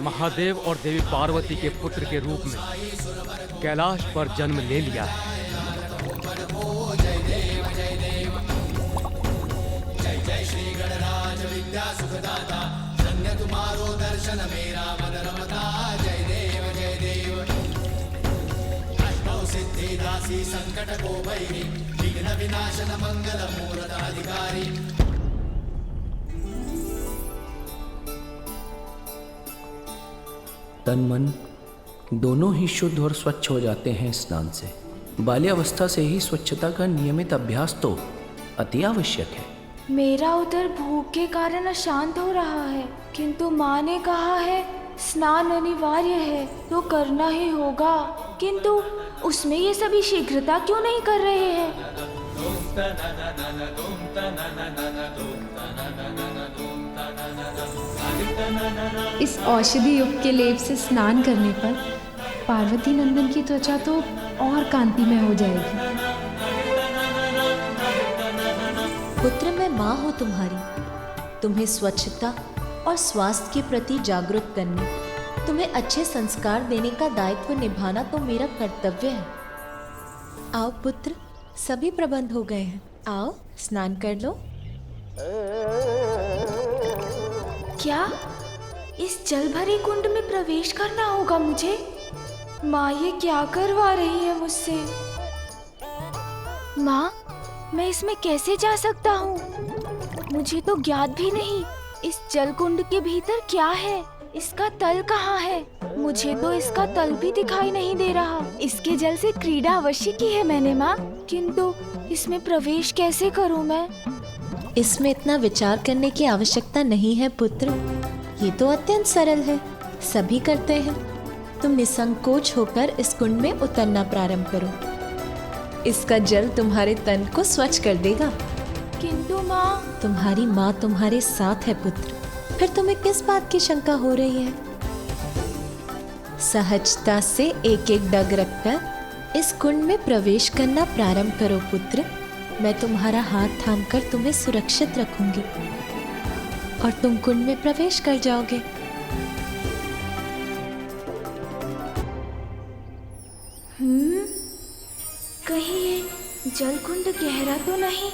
महादेव और देवी पार्वती के पुत्र के रूप में कैलाश पर जन्म ले लिया है। जय जय श्री गणराज विद्या सुखदाता, धन्य तुम्हारो दर्शन मेरा मन रमता। जय देव अष्टौ सिद्धि दासी संकट को भैरी, विघ्न विनाशन मंगल मूर्त अधिकारी। तन मन दोनों ही शुद्ध और स्वच्छ हो जाते हैं स्नान से। बाल्यावस्था से ही स्वच्छता का नियमित अभ्यास तो अति आवश्यक है। मेरा उधर भूख के कारण अशांत हो रहा है, किंतु माँ ने कहा है स्नान अनिवार्य है तो करना ही होगा, किंतु उसमें ये सभी शीघ्रता क्यों नहीं कर रहे हैं? इस औषधि युक्त के लेप से स्नान करने पर पार्वती नंदन की त्वचा तो और कांतिमय हो जाएगी। पुत्र, मैं माँ हूँ तुम्हारी। तुम्हें स्वच्छता और स्वास्थ्य के प्रति जागरूक करने, तुम्हें अच्छे संस्कार देने का दायित्व निभाना तो मेरा कर्तव्य है। आओ पुत्र, सभी प्रबंध हो गए हैं, आओ स्नान कर लो। क्या इस जल भरे कुंड में प्रवेश करना होगा मुझे? माँ ये क्या करवा रही है मुझसे? माँ, मैं इसमें कैसे जा सकता हूँ? मुझे तो ज्ञात भी नहीं इस जल कुंड के भीतर क्या है, इसका तल कहाँ है? मुझे तो इसका तल भी दिखाई नहीं दे रहा। इसके जल से क्रीड़ा अवश्य की है मैंने माँ, किंतु इसमें प्रवेश कैसे करूँ मैं? इसमें इतना विचार करने की आवश्यकता नहीं है पुत्र, ये तो अत्यंत सरल है, सभी करते हैं। तुम निसंकोच होकर इस कुंड में उतरना प्रारंभ करो। इसका जल तुम्हारे तन को स्वच्छ कर देगा। किंतु माँ, तुम्हारी माँ तुम्हारे साथ है पुत्र, फिर तुम्हें किस बात की शंका हो रही है? सहजता से एक एक डग रखकर इस कुंड में प्रवेश करना प्रारंभ करो पुत्र। मैं तुम्हारा हाथ थामकर तुम्हें सुरक्षित रखूंगी और तुम कुंड में प्रवेश कर जाओगे। कहीं ये जल कुंड गहरा तो नहीं?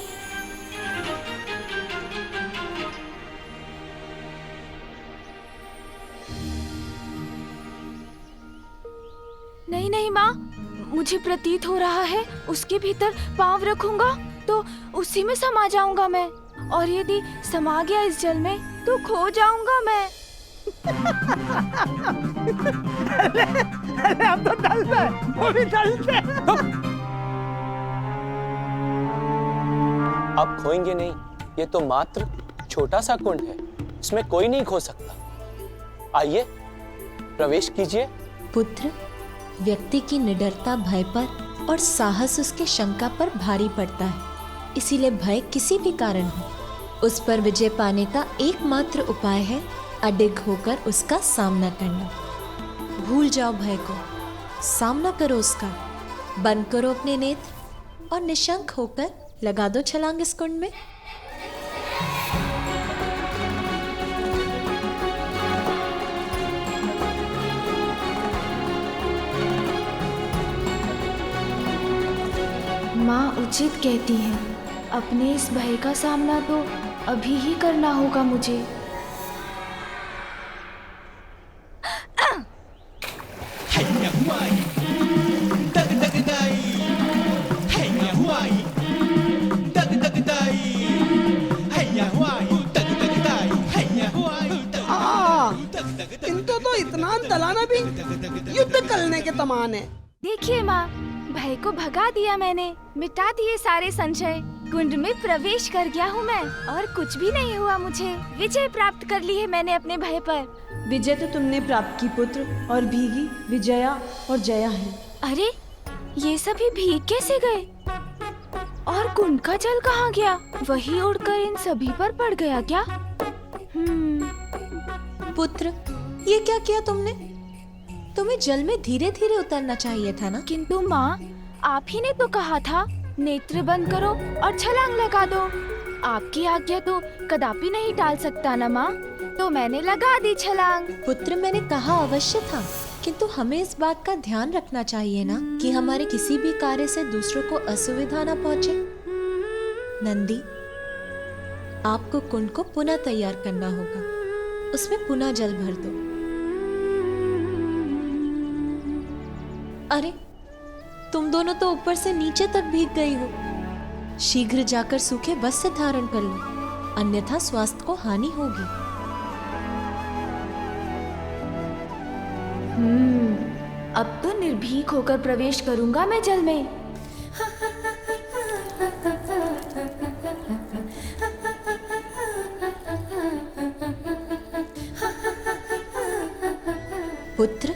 नहीं नहीं माँ, मुझे प्रतीत हो रहा है उसके भीतर पांव रखूंगा तो उसी में समा जाऊंगा मैं, और यदि समा गया इस जल में तो खो जाऊंगा मैं। अरे अब तो डल से, वो भी डल से। आप खोएंगे नहीं, ये तो मात्र छोटा सा कुंड है, इसमें कोई नहीं खो सकता। आइए प्रवेश कीजिए। पुत्र, व्यक्ति की निडरता भय पर और साहस उसके शंका पर भारी पड़ता है, इसीलिए भय किसी भी कारण हो, उस पर विजय पाने का एकमात्र उपाय है अडिग होकर उसका सामना करना। भूल जाओ भय को, सामना करो उसका, बंद करो अपने नेत्र और निशंक होकर लगा दो छलांग इस कुंड में। माँ उचित कहती है, अपने इस भय का सामना तो अभी ही करना होगा मुझे। इनको तो इतना दलाना भी युद्ध करने के तमान है। देखिए माँ, भय को भगा दिया मैंने, मिटा दिए सारे संशय, कुंड में प्रवेश कर गया हूँ मैं और कुछ भी नहीं हुआ मुझे। विजय प्राप्त कर ली है मैंने अपने भय पर। विजय तो तुमने प्राप्त की पुत्र, और भीगी विजया और जया है। अरे ये सभी भीग कैसे गए? और कुंड का जल कहाँ गया? वही उड़कर इन सभी पर पड़ गया क्या? पुत्र, ये क्या किया तुमने? तुम्हें जल में धीरे धीरे उतरना चाहिए था ना। किंतु माँ, आप ही ने तो कहा था नेत्र बंद करो और छलांग लगा दो। आपकी आज्ञा तो कदापि नहीं टाल सकता ना माँ, तो मैंने लगा दी छलांग। पुत्र, मैंने कहा अवश्य था, किंतु हमें इस बात का ध्यान रखना चाहिए ना कि हमारे किसी भी कार्य से दूसरों को असुविधा न पहुंचे। नंदी, आपको कुंड को पुनः तैयार करना होगा, उसमें पुनः जल भर दो। अरे, तुम दोनों तो ऊपर से नीचे तक भीग गई हो। शीघ्र जाकर सूखे वस्त्र धारण कर लो, अन्यथा स्वास्थ्य को हानि होगी। अब तो निर्भीक होकर प्रवेश करूंगा मैं जल में। पुत्र,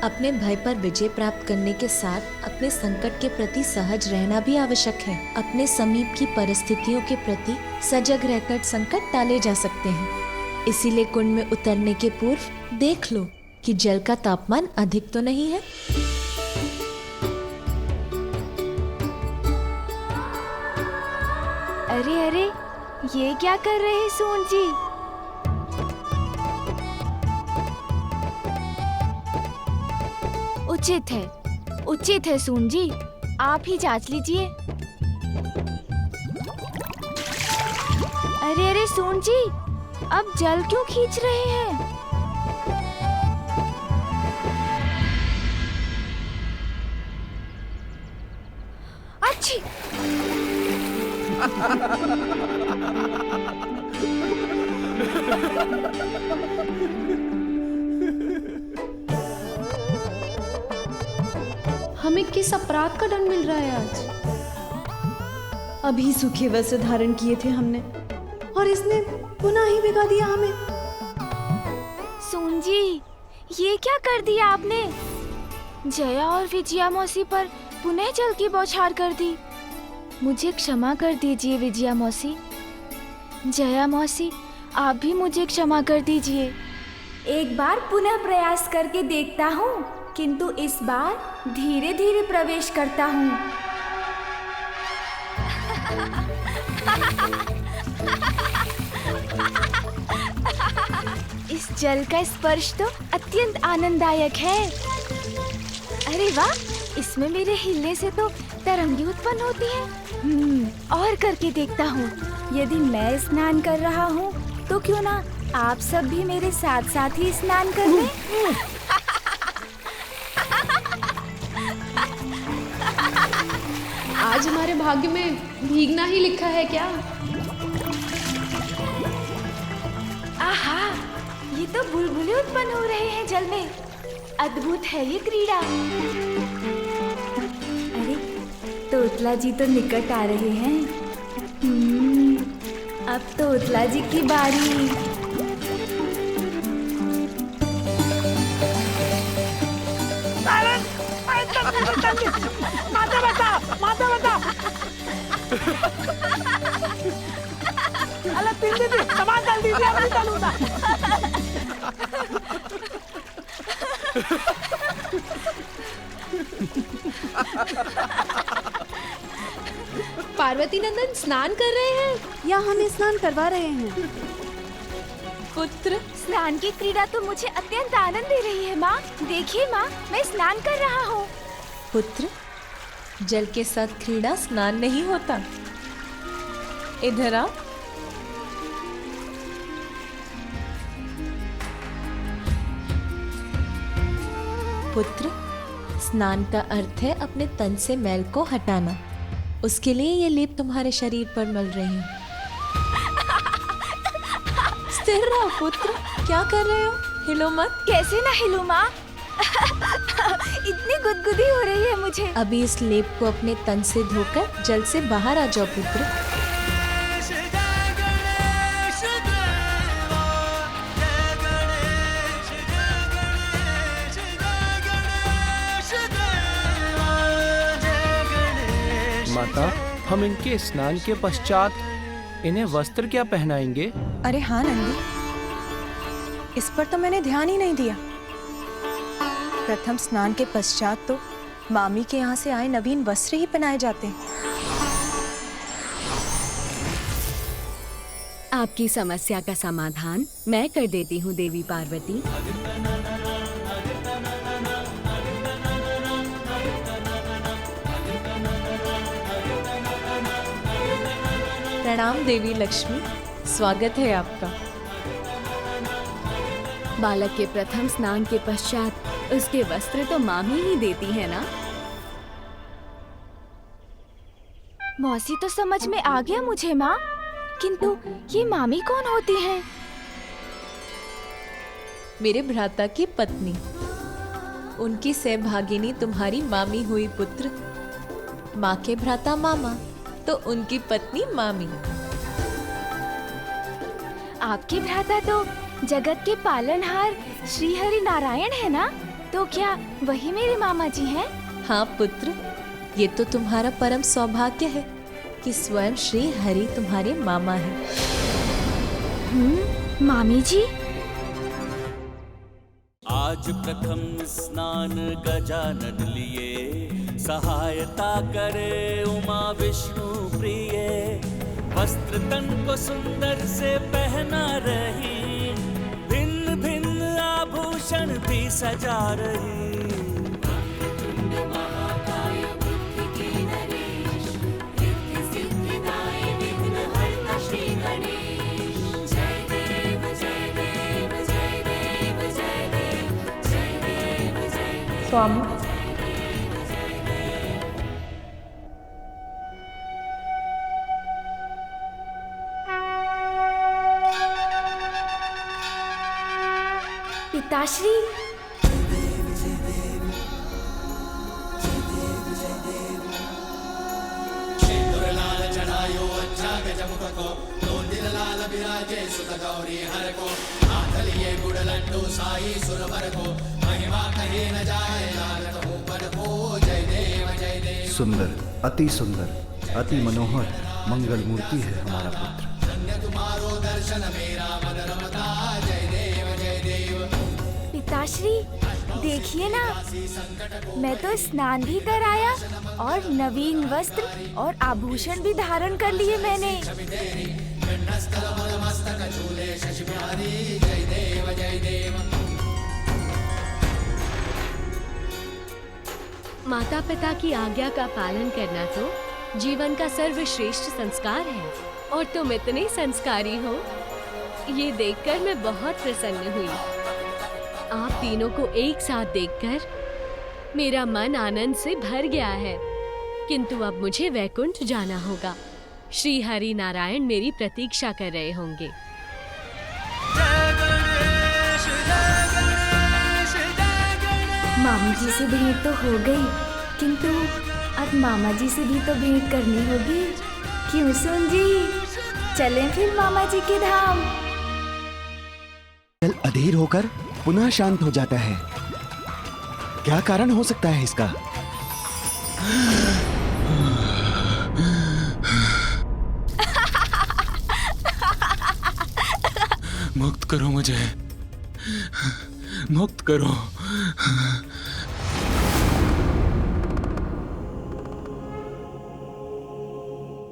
अपने भय पर विजय प्राप्त करने के साथ अपने संकट के प्रति सहज रहना भी आवश्यक है। अपने समीप की परिस्थितियों के प्रति सजग रहकर संकट टाले जा सकते हैं। इसीलिए कुंड में उतरने के पूर्व देख लो कि जल का तापमान अधिक तो नहीं है। अरे अरे, ये क्या कर रहे हैं सूंड जी? उचित है सूंड जी, आप ही जांच लीजिए। अरे अरे सूंड जी, अब जल क्यों खींच रहे हैं? अच्छी। हमें किस अपराध का दंड मिल रहा है आज? अभी सूखे वस्त्र धारण किए थे हमने, और इसने पुनः ही भिगा दिया हमें। सूंड जी, ये क्या कर दिया आपने? जया और विजया मौसी पर पुनः जल की बौछार कर दी। मुझे क्षमा कर दीजिए विजया मौसी। जया मौसी, आप भी मुझे क्षमा कर दीजिए। एक बार पुनः प्रयास करके देखता हूँ, किंतु इस बार धीरे धीरे प्रवेश करता हूँ। इस जल का स्पर्श तो अत्यंत आनंददायक है। अरे वाह, इसमें मेरे हिलने से तो तरंगे उत्पन्न होती हैं। और करके देखता हूँ। यदि मैं स्नान कर रहा हूँ तो क्यों ना आप सब भी मेरे साथ साथ ही स्नान कर लें। आज हमारे भाग्य में भीगना ही लिखा है क्या? आहा, ये तो बुलबुले उत्पन्न हो रहे हैं जल में। अद्भुत है ये क्रीड़ा। अरे, तोतला जी तो निकट आ रहे हैं। अब तोतला जी की बारी। माता बता। अरे दीदी, सामान डाल दीजिए, अभी डालूंगा। पार्वती नंदन स्नान कर रहे हैं या हमें स्नान करवा रहे हैं? पुत्र, स्नान की क्रीड़ा तो मुझे अत्यंत आनंद दे रही है माँ। देखिए माँ, मैं स्नान कर रहा हूँ। पुत्र, जल के साथ क्रीड़ा स्नान नहीं होता। इधर आ। पुत्र, स्नान का अर्थ है अपने तन से मैल को हटाना। उसके लिए ये लेप तुम्हारे शरीर पर मल रही हूँ। स्थिर रहो पुत्र, क्या कर रहे हो? हिलो मत। कैसे ना हिलूं माँ? इतनी गुदगुदी हो रही है मुझे। अभी इस लेप को अपने तन से धोकर जल से बाहर आ जाओ पुत्र। माता, माता, हम इनके स्नान के पश्चात इन्हें वस्त्र क्या पहनाएंगे? अरे हाँ नंदी, इस पर तो मैंने ध्यान ही नहीं दिया। प्रथम स्नान के पश्चात तो मामी के यहाँ से आए नवीन वस्त्र ही पहनाए जाते हैं। आपकी समस्या का समाधान मैं कर देती हूँ देवी पार्वती। प्रणाम देवी लक्ष्मी, स्वागत है आपका। बालक के प्रथम स्नान के पश्चात उसके वस्त्र तो मामी ही देती है ना? मौसी तो समझ में आ गया मुझे माँ, किंतु ये मामी कौन होती हैं? मेरे भ्राता की पत्नी, उनकी सहभागिनी तुम्हारी मामी हुई पुत्र। माँ के भ्राता मामा, तो उनकी पत्नी मामी। आपके भ्राता तो जगत के पालनहार श्री हरि नारायण है ना? तो क्या वही मेरे मामा जी हैं? हाँ पुत्र, ये तो तुम्हारा परम सौभाग्य है कि स्वयं श्री हरि तुम्हारे मामा हैं। मामी जी? आज प्रथम स्नान गजानन लिए, सहायता करे उमा विष्णु प्रिय। वस्त्र तन को सुंदर से पहना रही, भिन्न भिन्न आभूषण भी सजा रही। स्वामी, पिताश्री, सिंदूरलाल चढ़ायो अच्छा गजमुख को, लाल विराजे सुत गौरी हर को। हाथ लिए गुड़ लड्डू साई सुरवर को, महिमा कहे न जाए लागत हो पर को। जय देव जय देव। सुंदर, अति सुंदर, अति मनोहर मंगल मूर्ति है हमारा पुत्र। धन्य तुम्हारो दर्शन मेरा मन रमता। जय देव जय देव। पिताश्री देखिए ना, मैं तो स्नान भी कराया और नवीन वस्त्र और आभूषण भी धारण कर लिए मैंने। माता पिता की आज्ञा का पालन करना तो जीवन का सर्वश्रेष्ठ संस्कार है, और तुम इतने संस्कारी हो, ये देखकर मैं बहुत प्रसन्न हुई। आप तीनों को एक साथ देखकर मेरा मन आनंद से भर गया है। किंतु अब मुझे वैकुंठ जाना होगा। श्री हरि नारायण मेरी प्रतीक्षा कर रहे होंगे। मामी जी से भेंट तो हो गई, किंतु अब मामा जी से भी तो भेंट करनी होगी। क्यों सुन जी? चलें फिर मामा जी के धाम। जल अधीर होकर पुनः शांत हो जाता है, क्या कारण हो सकता है इसका? मुक्त करो मुझे, मुक्त करो।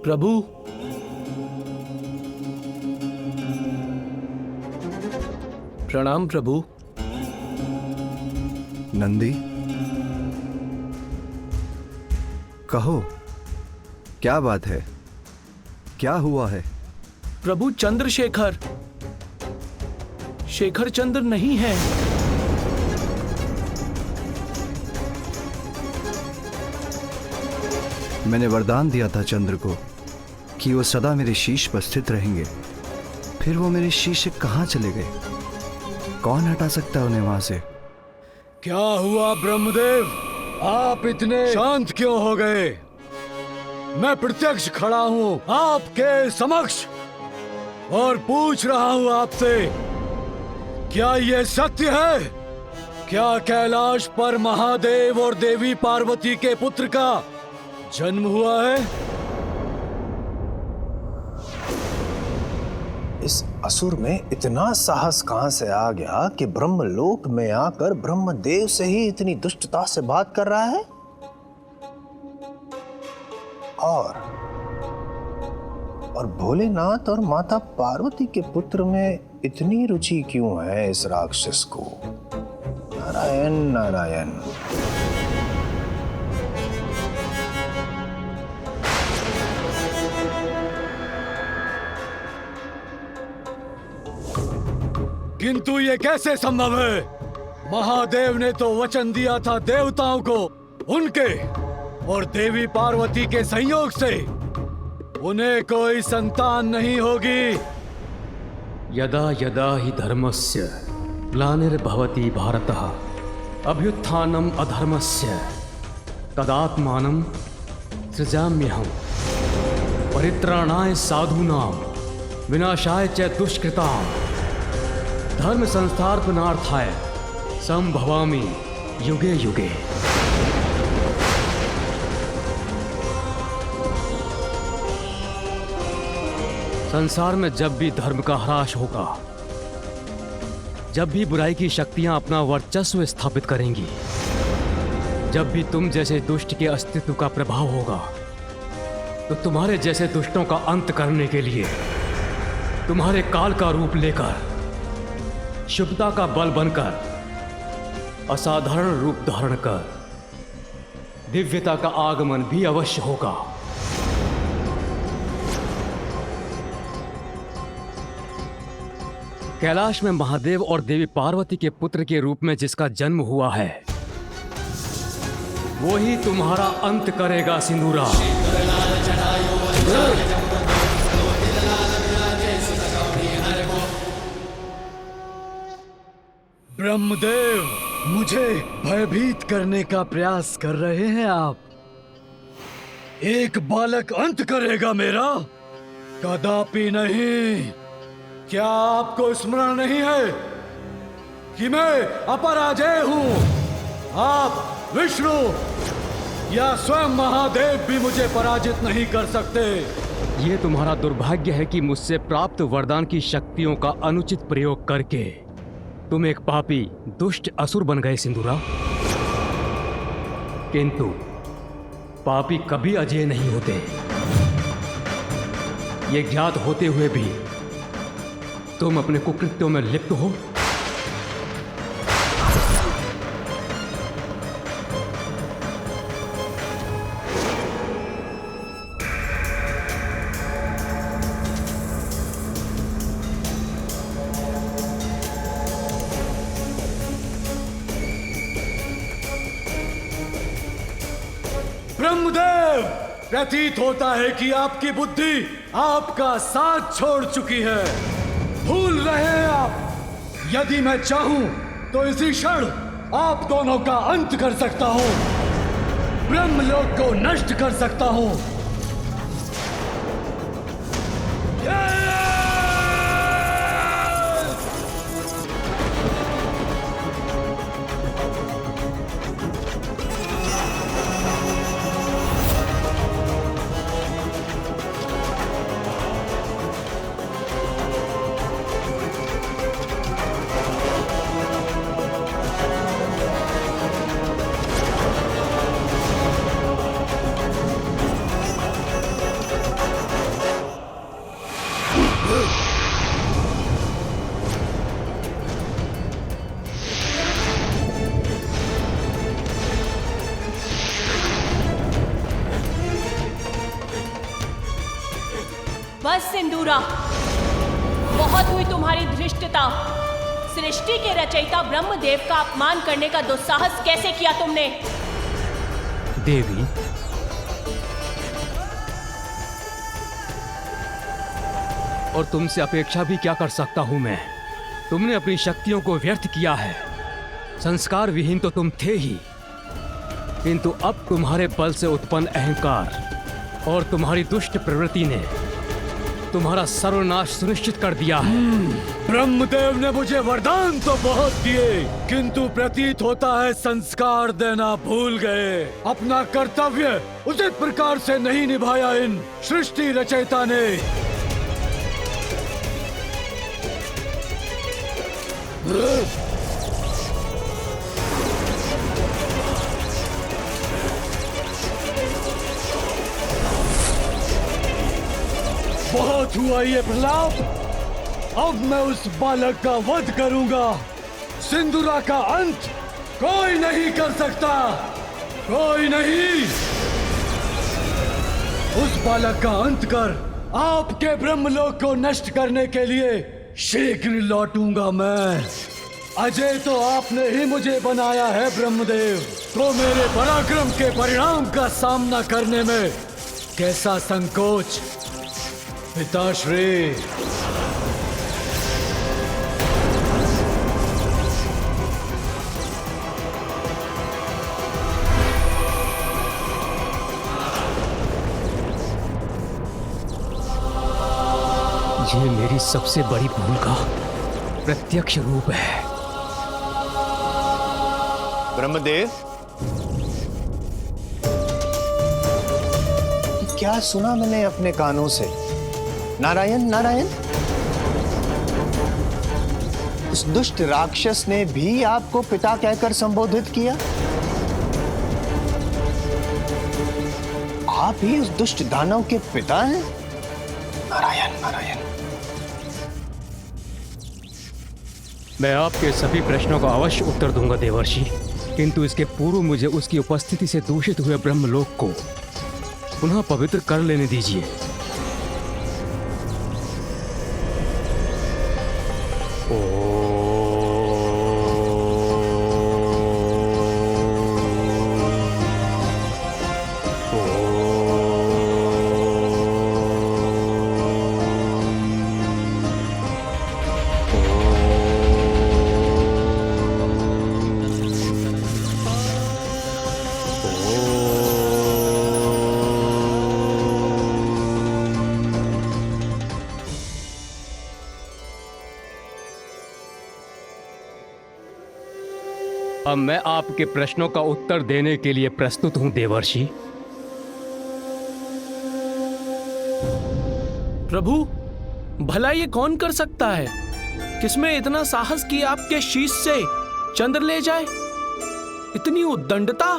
प्रभु, प्रणाम प्रभु। नंदी, कहो क्या बात है, क्या हुआ है? प्रभु चंद्रशेखर, शेखर चंद्र नहीं है। मैंने वरदान दिया था चंद्र को कि वो सदा मेरे शीश पर स्थित रहेंगे। फिर वो मेरे शीश से कहाँ चले गए? कौन हटा सकता है उन्हें वहां से? क्या हुआ ब्रह्मदेव, आप इतने शांत क्यों हो गए? मैं प्रत्यक्ष खड़ा हूं आपके समक्ष और पूछ रहा हूं आपसे, क्या यह सत्य है? क्या कैलाश पर महादेव और देवी पार्वती के पुत्र का जन्म हुआ है? असुर में इतना साहस कहां से आ गया कि ब्रह्मलोक में आकर ब्रह्मदेव से ही इतनी दुष्टता से बात कर रहा है? और भोलेनाथ और माता पार्वती के पुत्र में इतनी रुचि क्यों है इस राक्षस को? नारायण नारायण। किंतु ये कैसे संभव है? महादेव ने तो वचन दिया था देवताओं को, उनके और देवी पार्वती के संयोग से उन्हें कोई संतान नहीं होगी। यदा यदा हि धर्मस्य ग्लानिर्भवति भारतः अभ्युत्थानम् अधर्मस्य तदात्मानं सृजाम्यहम् परित्राणाय साधूनां विनाशाय च दुष्कृतां धर्म संस्थापनार्थाय संभवामि युगे युगे। संसार में जब भी धर्म का ह्रास होगा, जब भी बुराई की शक्तियां अपना वर्चस्व स्थापित करेंगी, जब भी तुम जैसे दुष्ट के अस्तित्व का प्रभाव होगा, तो तुम्हारे जैसे दुष्टों का अंत करने के लिए तुम्हारे काल का रूप लेकर, शुभता का बल बनकर, असाधारण रूप धारण कर दिव्यता का आगमन भी अवश्य होगा। कैलाश में महादेव और देवी पार्वती के पुत्र के रूप में जिसका जन्म हुआ है, वो ही तुम्हारा अंत करेगा सिंदूरा। ब्रह्मदेव, मुझे भयभीत करने का प्रयास कर रहे हैं आप। एक बालक अंत करेगा मेरा? कदापि नहीं। क्या आपको स्मरण नहीं है कि मैं अपराजेय हूं? आप विष्णु या स्वयं महादेव भी मुझे पराजित नहीं कर सकते। ये तुम्हारा दुर्भाग्य है कि मुझसे प्राप्त वरदान की शक्तियों का अनुचित प्रयोग करके तुम एक पापी दुष्ट असुर बन गए सिंदूरा। किंतु पापी कभी अजेय नहीं होते। ये ज्ञात होते हुए भी तुम अपने कुकृत्यों में लिप्त हो। ब्रह्मदेव, प्रतीत होता है कि आपकी बुद्धि आपका साथ छोड़ चुकी है। भूल रहे हैं आप। यदि मैं चाहूं तो इसी क्षण आप दोनों का अंत कर सकता हूं, ब्रह्मलोक को नष्ट कर सकता हूं। बस सिंदूरा, बहुत हुई तुम्हारी धृष्टता। सृष्टि के रचयिता ब्रह्मदेव का अपमान करने का दुस्साहस कैसे किया तुमने? देवी, और तुमसे अपेक्षा भी क्या कर सकता हूं मैं? तुमने अपनी शक्तियों को व्यर्थ किया है। संस्कार विहीन तो तुम थे ही, किंतु अब तुम्हारे बल से उत्पन्न अहंकार और तुम्हारी दुष्ट प्रवृत्ति ने तुम्हारा सर्वनाश सुनिश्चित कर दिया है। ब्रह्मदेव ने मुझे वरदान तो बहुत दिए, किंतु प्रतीत होता है संस्कार देना भूल गए। अपना कर्तव्य उचित प्रकार से नहीं निभाया इन सृष्टि रचयिता ने। बहुत हुआ ये प्रलाप। अब मैं उस बालक का वध करूंगा। सिंदूरा का अंत कोई नहीं कर सकता, कोई नहीं। उस बालक का अंत कर आपके ब्रह्मलोक को नष्ट करने के लिए शीघ्र लौटूंगा मैं। अजय तो आपने ही मुझे बनाया है ब्रह्मदेव, तो मेरे पराक्रम के परिणाम का सामना करने में कैसा संकोच पिताश्री। ये मेरी सबसे बड़ी भूल का प्रत्यक्ष रूप है। ब्रह्मदेव, क्या सुना मैंने अपने कानों से? नारायण नारायण। उस दुष्ट राक्षस ने भी आपको पिता कहकर संबोधित किया? आप ही उस दुष्ट दानव के पिता हैं? नारायण नारायण। मैं आपके सभी प्रश्नों का अवश्य उत्तर दूंगा देवर्षि, किंतु इसके पूर्व मुझे उसकी उपस्थिति से दूषित हुए ब्रह्मलोक को पुनः पवित्र कर लेने दीजिए। अब मैं आपके प्रश्नों का उत्तर देने के लिए प्रस्तुत हूं देवर्षि। प्रभु, भला ये कौन कर सकता है? किसमें इतना साहस कि आपके शीश से चंद्र ले जाए? इतनी उद्दंडता?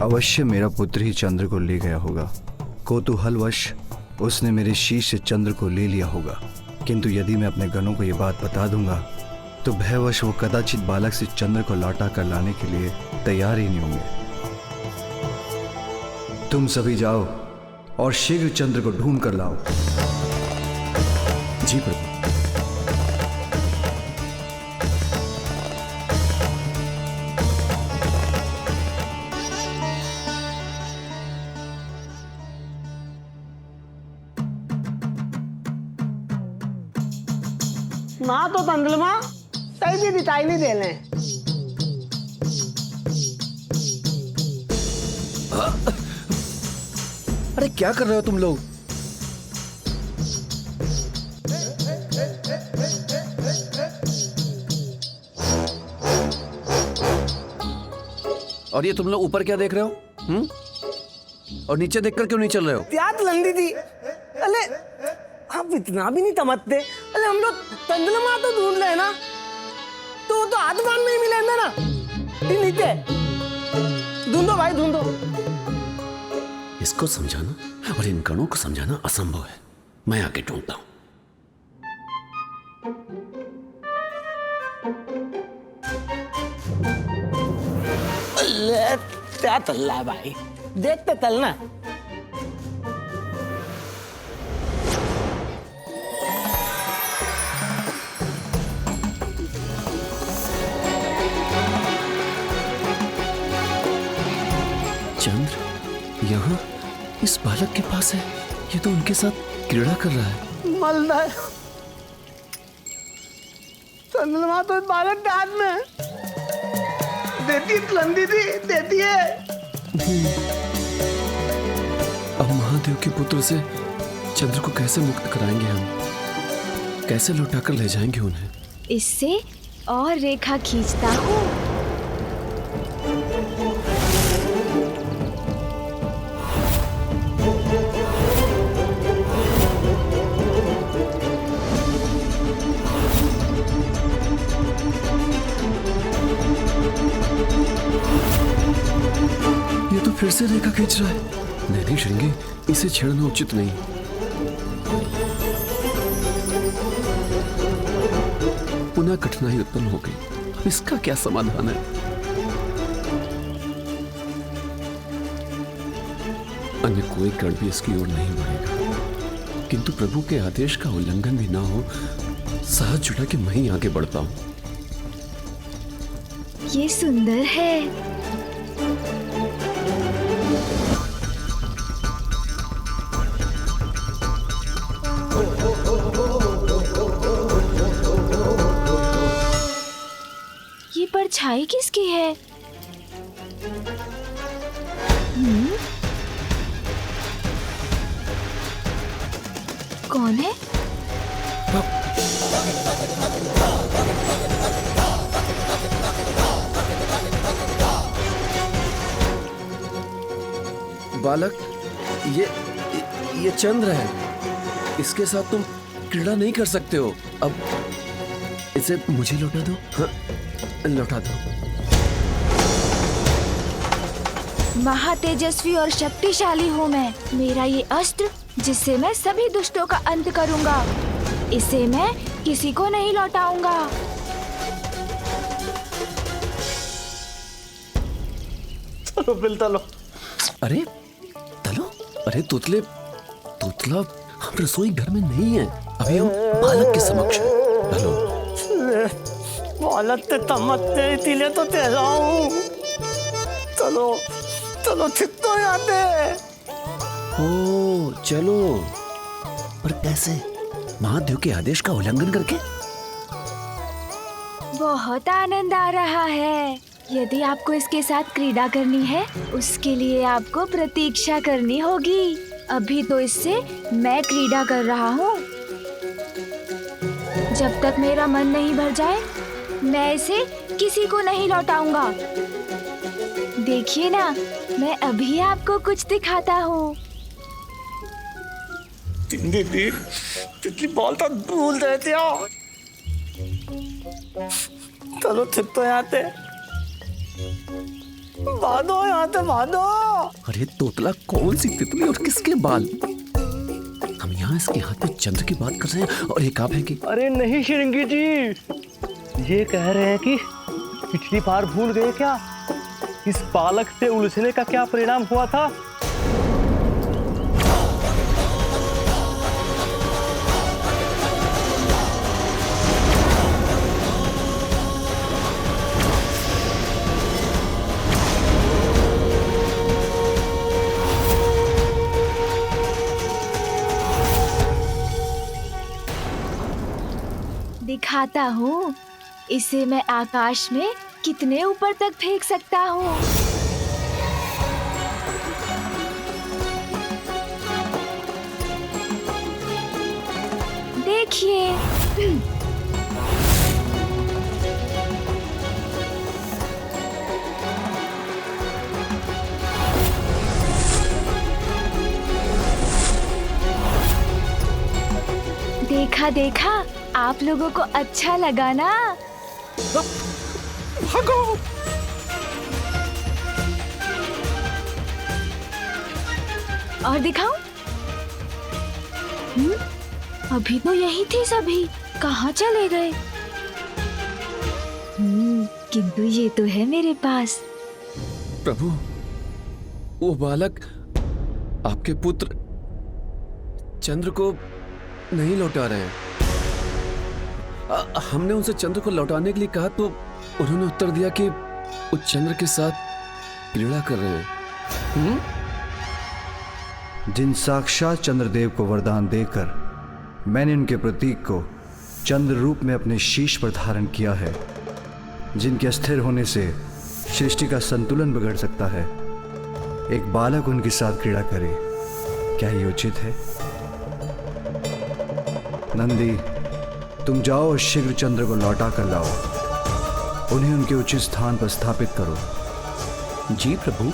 अवश्य मेरा पुत्र ही चंद्र को ले गया होगा। कौतूहलवश उसने मेरे शीश से चंद्र को ले लिया होगा, किंतु यदि मैं अपने गणों को यह बात बता दूंगा तो भयवश वो कदाचित बालक से चंद्र को लौटा कर लाने के लिए तैयार ही नहीं होंगे। तुम सभी जाओ और शीघ्र चंद्र को ढूंढ कर लाओ। जी प्रभु। माँ तो तंदलमा तई भी दिताई नहीं दे लें। अरे क्या कर रहे हो तुम लोग? और ये तुम लोग ऊपर क्या देख रहे हो? और नीचे देखकर क्यों नहीं चल रहे हो? त्यात लंदी थी। अले आप इतना भी नहीं तमकते। अरे हम लोग तंदलमा तो ढूंढ ले ना, तो आसमान में ही मिलेंगे ना। नीचे ढूंढो भाई, ढूंढो। इसको समझाना और इन गणों को समझाना असंभव है। मैं आके ढूंढता हूं। क्या तल्ला है भाई, देखते तलना। चंद्र यहाँ इस बालक के पास है। ये तो उनके साथ क्रीड़ा कर रहा है। मलदा है। चंद्रमा तो इस बालक के हाथ में है। देती लंदी थी, देती है। अब महादेव के पुत्र से चंद्र को कैसे मुक्त कराएंगे हम? कैसे लौटाकर ले जाएंगे उन्हें? इससे और रेखा खींचता हूँ। ये तो फिर से रेखा खींच रहा है। नहीं श्रृंगी, इसे छेड़ना उचित नहीं। पुनः कठिनाई उत्पन्न हो गई। अब इसका क्या समाधान है? अन्य कोई कण भी इसकी ओर नहीं बढ़ेगा, किंतु प्रभु के आदेश का उल्लंघन भी ना हो, साहस जुटा के मैं ही आगे बढ़ता हूं। ये सुंदर है। ये परछाई किसकी है? कौन है? बालक, ये चंद्र है। इसके साथ तुम क्रीड़ा नहीं कर सकते हो। अब इसे मुझे लौटा दो। हाँ, लौटा दो। महातेजस्वी और शक्तिशाली हूँ मैं। मेरा ये अस्त्र, जिससे मैं सभी दुष्टों का अंत करूंगा, इसे मैं किसी को नहीं लौटाऊंगा। चलो बिल तलो। अरे तलो? अरे तोतला हम रसोई घर में नहीं है, अभी हम बालक के समक्ष हैं। तलो। बालक ते तमत्ते इतिले तो तेरा हूँ। चलो चलो ठीक तो आते। ओ चलो, पर कैसे? महादेव के आदेश का उल्लंघन करके? बहुत आनंद आ रहा है। यदि आपको इसके साथ क्रीड़ा करनी है, उसके लिए आपको प्रतीक्षा करनी होगी। अभी तो इससे मैं क्रीड़ा कर रहा हूँ। जब तक मेरा मन नहीं भर जाए, मैं इसे किसी को नहीं लौटाऊंगा। देखिए ना, मैं अभी आपको कुछ दिखाता हूँ। तितली बोलता भूल देते हो। चलो ठीक तो आते। भादो यहाँ पे भादो। अरे तोतला, कौन सी तितली और किसके बाल? हम यहाँ इसके हाथ में चंद्र की बात कर रहे हैं और एक आप हैं कि? अरे नहीं श्रृंगी जी, ये कह रहे हैं कि पिछली बार भूल गए क्या? इस बालक से उलझने का क्या परिणाम हुआ था? दिखाता हूँ। इसे मैं आकाश में कितने ऊपर तक फेंक सकता हूँ। देखिए। देखा देखा, आप लोगों को अच्छा लगा ना? भागो। और दिखाऊं? अभी तो यही थे सभी, कहाँ चले गए? किंतु ये तो है मेरे पास। प्रभु, वो बालक आपके पुत्र चंद्र को नहीं लौटा रहे हैं। हमने उनसे चंद्र को लौटाने के लिए कहा तो उन्होंने उत्तर दिया कि वो चंद्र के साथ क्रीड़ा कर रहे हैं। जिन साक्षात चंद्रदेव को वरदान देकर मैंने उनके प्रतीक को चंद्र रूप में अपने शीश पर धारण किया है, जिनके अस्थिर होने से सृष्टि का संतुलन बिगड़ सकता है, एक बालक उनके साथ क्रीड़ा करे, क्या ये उचित है? नंदी, तुम जाओ और शीघ्र चंद्र को लौटा कर लाओ। उन्हें उनके उचित स्थान पर स्थापित करो। जी प्रभु।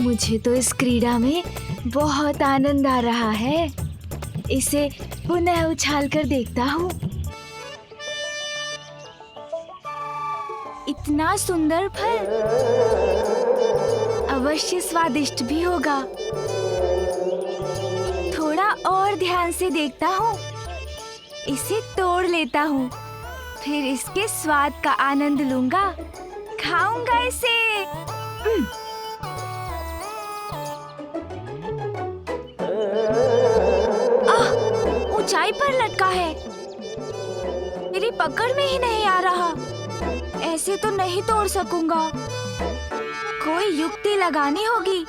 मुझे तो इस क्रीड़ा में बहुत आनंद आ रहा है। इसे पुनः उछाल कर देखता हूँ। इतना सुंदर फल, अवश्य स्वादिष्ट भी होगा। थोड़ा और ध्यान से देखता हूँ। इसे तोड़ लेता हूँ, फिर इसके स्वाद का आनंद लूंगा, खाऊंगा इसे। ऊंचाई पर लटका है, मेरी पकड़ में ही नहीं आ रहा। ऐसे तो नहीं तोड़ सकूंगा, कोई युक्ति लगानी होगी।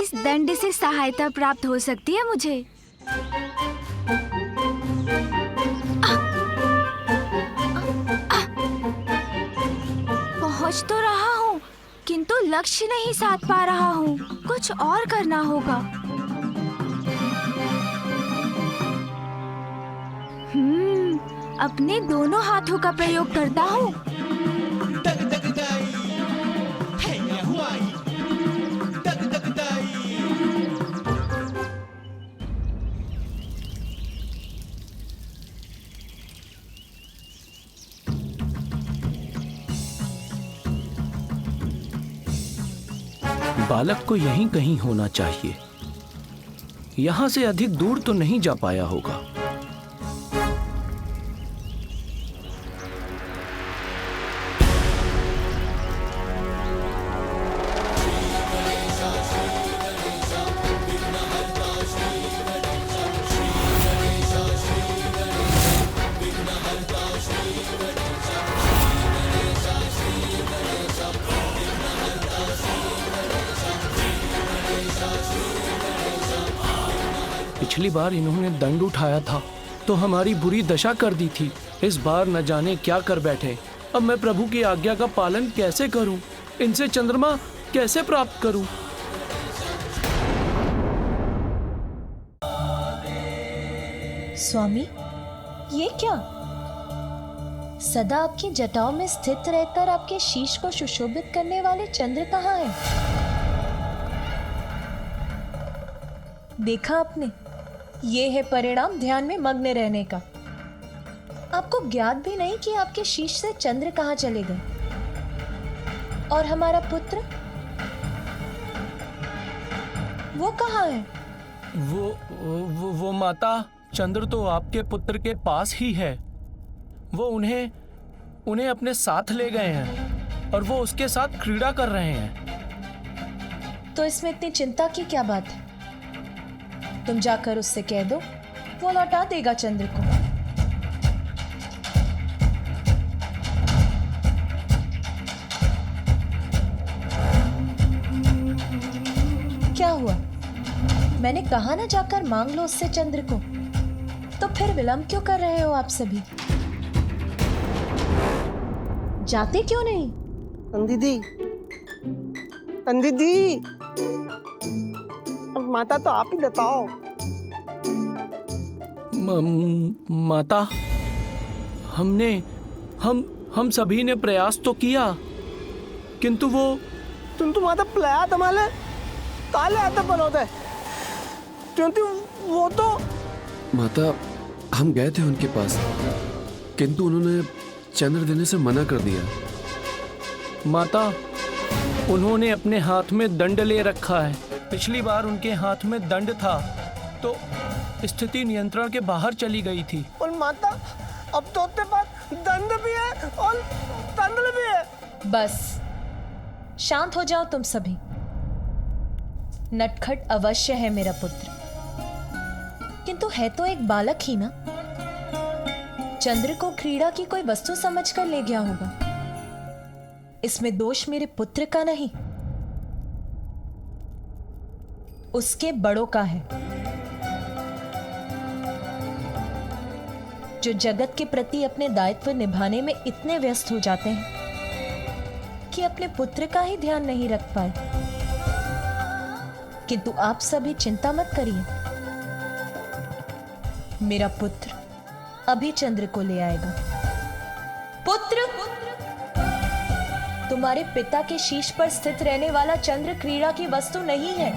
इस दंड से सहायता प्राप्त हो सकती है मुझे। पहुंच तो रहा हूँ, किंतु लक्ष्य नहीं साध पा रहा हूँ। कुछ और करना होगा। अपने दोनों हाथों का प्रयोग करता हूँ। बालक को यहीं कहीं होना चाहिए। यहां से अधिक दूर तो नहीं जा पाया होगा। पिछली बार इन्होंने दंड उठाया था तो हमारी बुरी दशा कर दी थी। इस बार न जाने क्या कर बैठे। अब मैं प्रभु की आज्ञा का पालन कैसे करूं? इनसे चंद्रमा कैसे प्राप्त करूं? स्वामी, ये क्या? सदा आपकी जटाओं में स्थित रहकर आपके शीश को सुशोभित करने वाले चंद्र कहाँ हैं? देखा आपने, ये है परिणाम ध्यान में मग्न रहने का। आपको ज्ञात भी नहीं कि आपके शीश से चंद्र कहाँ चले गए। और हमारा पुत्र, वो कहाँ है? वो माता, चंद्र तो आपके पुत्र के पास ही है। वो उन्हें अपने साथ ले गए हैं और वो उसके साथ क्रीड़ा कर रहे हैं। तो इसमें इतनी चिंता की क्या बात है? तुम जाकर उससे कह दो, वो लौटा देगा चंद्र को। क्या हुआ? मैंने कहा ना जाकर मांग लो उससे चंद्र को। तो फिर विलंब क्यों कर रहे हो आप सभी? जाते क्यों नहीं? दीदी, माता तो आप ही बताओ। माता, हम सभी ने प्रयास तो किया, किंतु वो तुम माता प्लया तमाले ताले आता बनोते, क्योंकि वो तो माता, हम गए थे उनके पास, किंतु उन्होंने चंद्र देने से मना कर दिया। माता, उन्होंने अपने हाथ में दंड ले रखा है। पिछली बार उनके हाथ में दंड था तो स्थिति नियंत्रण के बाहर चली गई थी। और माता, अब तो तेरे पास दंड भी है और तंद्र भी है। बस शांत हो जाओ तुम सभी। नटखट अवश्य है मेरा पुत्र, किंतु है तो एक बालक ही ना। चंद्र को क्रीड़ा की कोई वस्तु समझकर ले गया होगा। इसमें दोष मेरे पुत्र का नहीं, उसके बड़ों का है। जो जगत के प्रति अपने दायित्व निभाने में इतने व्यस्त हो जाते हैं कि अपने पुत्र का ही ध्यान नहीं रख पाए। किंतु आप सभी चिंता मत करिए, मेरा पुत्र अभी चंद्र को ले आएगा। पुत्र, तुम्हारे पिता के शीश पर स्थित रहने वाला चंद्र क्रीड़ा की वस्तु नहीं है,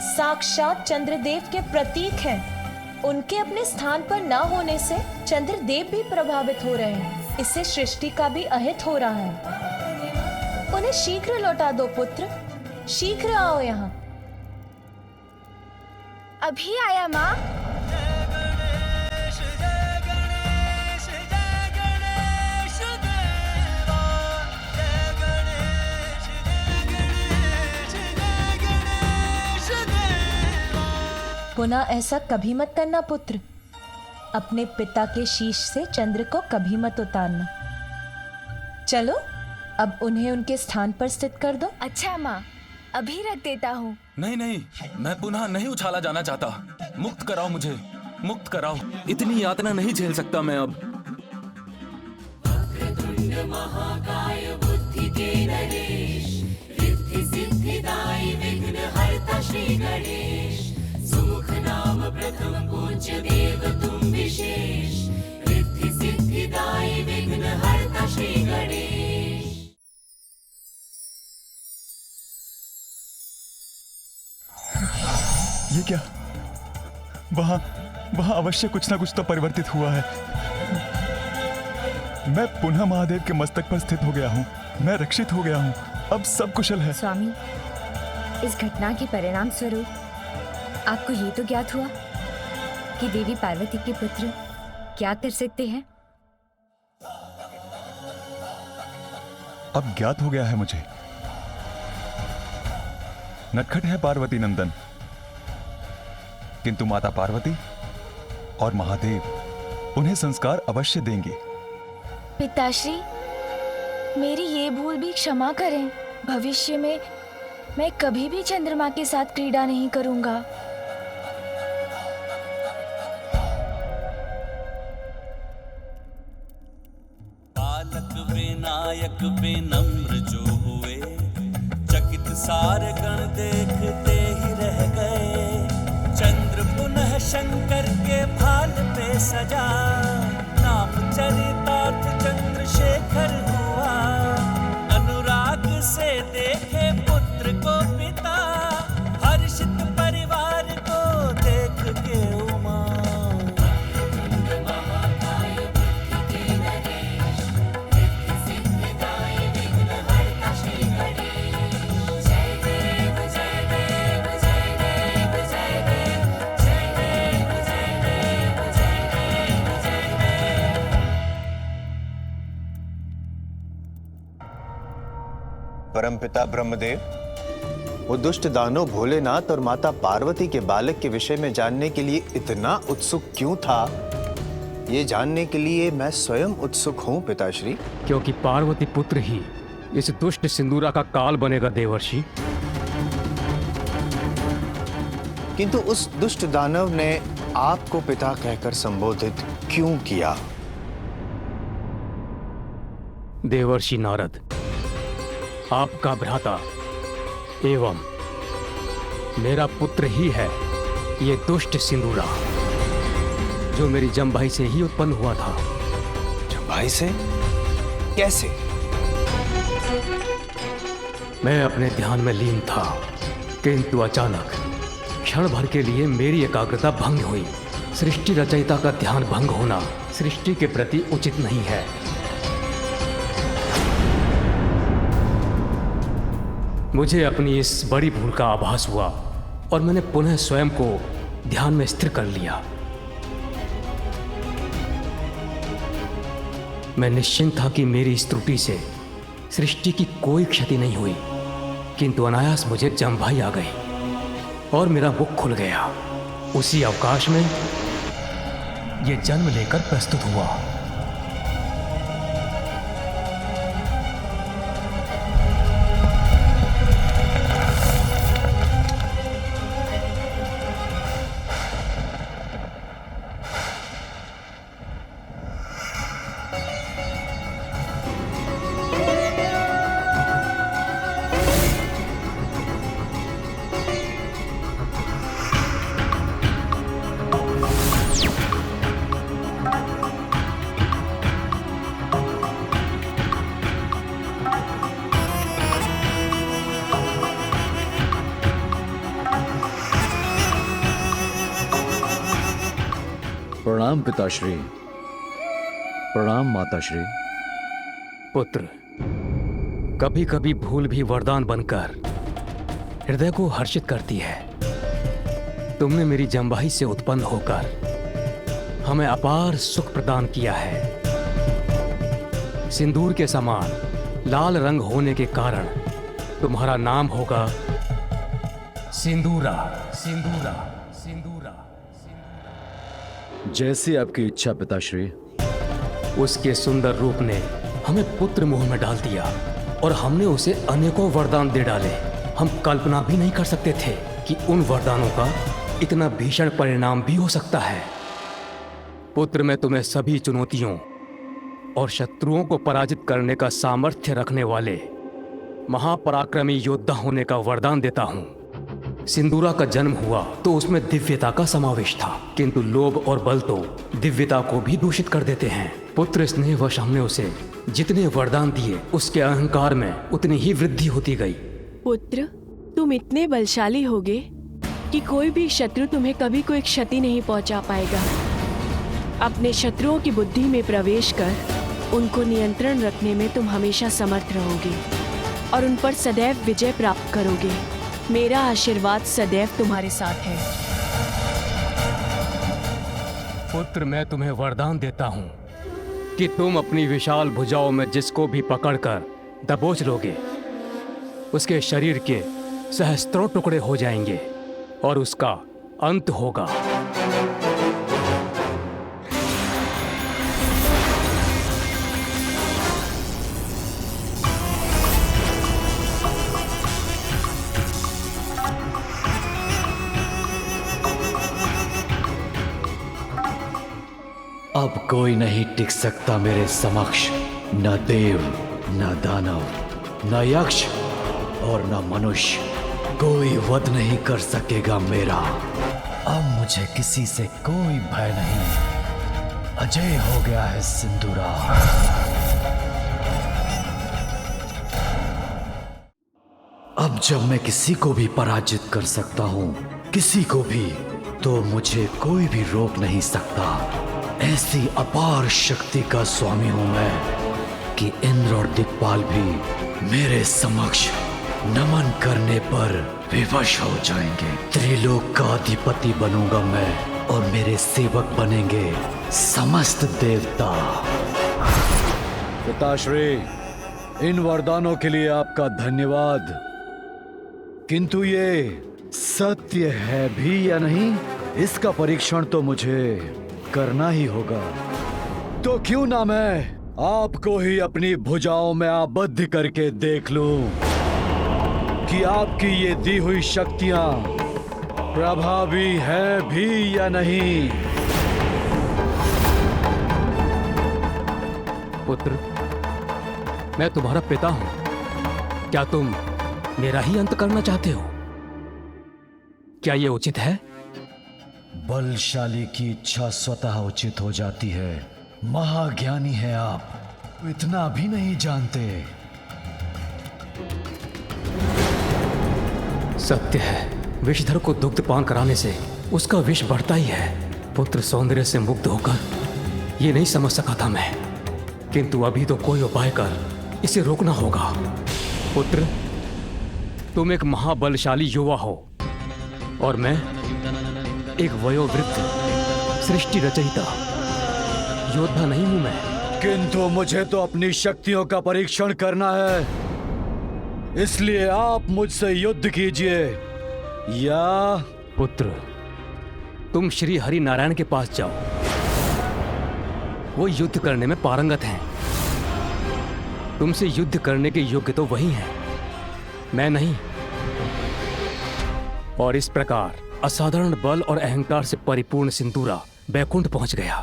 साक्षात चंद्रदेव के प्रतीक हैं। उनके अपने स्थान पर ना होने से चंद्रदेव भी प्रभावित हो रहे हैं। इससे सृष्टि का भी अहित हो रहा है। उन्हें शीघ्र लौटा दो पुत्र, शीघ्र आओ यहाँ। अभी आया माँ। पुनः ऐसा कभी मत करना पुत्र। अपने पिता के शीश से चंद्र को कभी मत उतारना। चलो अब उन्हें उनके स्थान पर स्थित कर दो। अच्छा माँ, अभी रख देता हूँ। नहीं नहीं, मैं पुनः नहीं उछाला जाना चाहता। मुक्त कराओ मुझे, मुक्त कराओ। इतनी यातना नहीं झेल सकता मैं अब। महाकाय बुद्धि के नरेश, रिद्धि सिद्धिदायी विघ्नहर्ता श्री गणेश, सुमुख नाम प्रथम पूज्य देव तुम विशेष, रिद्धि सिद्धिदायी विघ्नहर्ता श्री गणेश। ये क्या? वहां अवश्य कुछ ना कुछ तो परिवर्तित हुआ है। मैं पुनः महादेव के मस्तक पर स्थित हो गया हूँ। मैं रक्षित हो गया हूँ। अब सब कुशल है। स्वामी, इस घटना के परिणाम स्वरूप आपको ये तो ज्ञात हुआ कि देवी पार्वती के पुत्र क्या कर सकते हैं। अब ज्ञात हो गया है मुझे। नटखट है पार्वती नंदन, किंतु माता पार्वती और महादेव उन्हें संस्कार अवश्य देंगे। पिताश्री, मेरी ये भूल भी क्षमा करें। भविष्य में मैं कभी भी चंद्रमा के साथ क्रीड़ा नहीं करूंगा। बालक विनायक विनम्र जो हुए, चकित सारे गण देखते ही रह गए। चंद्र पुनः शंकर के भाल पे सजा, नाम चरितार्थ चंद्रशेखर हुआ। अनुराग से देखे पुत्र को पिता, हर्षित परिवार को देख के उमा। परमपिता ब्रह्मदेव, वो दुष्ट दानव भोलेनाथ और माता पार्वती के बालक के विषय में जानने के लिए इतना उत्सुक क्यों था, ये जानने के लिए मैं स्वयं उत्सुक हूँ पिताश्री। क्योंकि पार्वती पुत्र ही इस दुष्ट सिंदूरा का काल बनेगा देवर्षि। किंतु उस दुष्ट दानव ने आपको पिता कहकर संबोधित क्यों किया? देवर्षि नारद, आपका भ्राता एवं मेरा पुत्र ही है ये दुष्ट सिंदूरा, जो मेरी जमभाई से ही उत्पन्न हुआ था। जमभाई से? कैसे? मैं अपने ध्यान में लीन था, किंतु अचानक क्षण भर के लिए मेरी एकाग्रता भंग हुई। सृष्टि रचयिता का ध्यान भंग होना सृष्टि के प्रति उचित नहीं है। मुझे अपनी इस बड़ी भूल का आभास हुआ और मैंने पुनः स्वयं को ध्यान में स्थिर कर लिया। मैं निश्चिंत था कि मेरी इस त्रुटि से सृष्टि की कोई क्षति नहीं हुई, किंतु अनायास मुझे जमभाई आ गई और मेरा मुख खुल गया। उसी अवकाश में ये जन्म लेकर प्रस्तुत हुआ। प्रणाम पिताश्री। प्रणाम माताश्री। पुत्र, कभी कभी भूल भी वरदान बनकर हृदय को हर्षित करती है। तुमने मेरी जंबाही से उत्पन्न होकर हमें अपार सुख प्रदान किया है। सिंदूर के समान लाल रंग होने के कारण तुम्हारा नाम होगा सिंदूरा। सिंदूरा, सिंदूरा। जैसी आपकी इच्छा पिताश्री। उसके सुंदर रूप ने हमें पुत्र मुंह में डाल दिया और हमने उसे अनेकों वरदान दे डाले। हम कल्पना भी नहीं कर सकते थे कि उन वरदानों का इतना भीषण परिणाम भी हो सकता है। पुत्र, मैं तुम्हें सभी चुनौतियों और शत्रुओं को पराजित करने का सामर्थ्य रखने वाले महापराक्रमी योद्धा होने का वरदान देता हूं। सिंदूरा का जन्म हुआ तो उसमें दिव्यता का समावेश था, किंतु लोभ और बल तो दिव्यता को भी दूषित कर देते हैं। पुत्र, स्नेहवश हमने उसे जितने वरदान दिए उसके अहंकार में उतनी ही वृद्धि होती गई। पुत्र, तुम इतने बलशाली होगे कि कोई भी शत्रु तुम्हें कभी कोई क्षति नहीं पहुंचा पाएगा। अपने शत्रुओं की बुद्धि में प्रवेश कर उनको नियंत्रण रखने में तुम हमेशा समर्थ रहोगे और उन पर सदैव विजय प्राप्त करोगे। मेरा आशीर्वाद सदैव तुम्हारे साथ है। पुत्र, मैं तुम्हें वरदान देता हूं कि तुम अपनी विशाल भुजाओं में जिसको भी पकड़कर दबोच लोगे उसके शरीर के सहस्त्रों टुकड़े हो जाएंगे और उसका अंत होगा। अब कोई नहीं टिक सकता मेरे समक्ष, न देव, न दानव, न यक्ष और न मनुष्य। कोई वध नहीं कर सकेगा मेरा। अब मुझे किसी से कोई भय नहीं। अजय हो गया है सिंदूरा। अब जब मैं किसी को भी पराजित कर सकता हूं, किसी को भी, तो मुझे कोई भी रोक नहीं सकता। ऐसी अपार शक्ति का स्वामी हूं मैं कि इंद्र और दिक्पाल भी मेरे समक्ष नमन करने पर विवश हो जाएंगे। त्रिलोक का अधिपति बनूंगा मैं और मेरे सेवक बनेंगे समस्त देवता। पिताश्री, इन वरदानों के लिए आपका धन्यवाद, किंतु ये सत्य है भी या नहीं, इसका परीक्षण तो मुझे करना ही होगा। तो क्यों ना मैं आपको ही अपनी भुजाओं में आबद्ध करके देख लूं कि आपकी ये दी हुई शक्तियां प्रभावी है भी या नहीं। पुत्र, मैं तुम्हारा पिता हूं। क्या तुम मेरा ही अंत करना चाहते हो? क्या यह उचित है? बलशाली की इच्छा स्वतः उचित हो जाती है। महाज्ञानी है आप, इतना भी नहीं जानते। सत्य है, विषधर को दुग्ध पान कराने से उसका विष बढ़ता ही है। पुत्र, सौंदर्य से मुग्ध होकर ये नहीं समझ सका था मैं, किंतु अभी तो कोई उपाय कर इसे रोकना होगा। पुत्र, तुम एक महाबलशाली युवा हो और मैं एक वयोवृद्ध सृष्टि रचयिता योद्धा नहीं हूं मैं। किंतु मुझे तो अपनी शक्तियों का परीक्षण करना है, इसलिए आप मुझसे युद्ध कीजिए। या पुत्र, तुम श्री हरि नारायण के पास जाओ, वो युद्ध करने में पारंगत हैं। तुमसे युद्ध करने के योग्य तो वही हैं, मैं नहीं। और इस प्रकार असाधारण बल और अहंकार से परिपूर्ण सिंदूरा बैकुंठ पहुंच गया।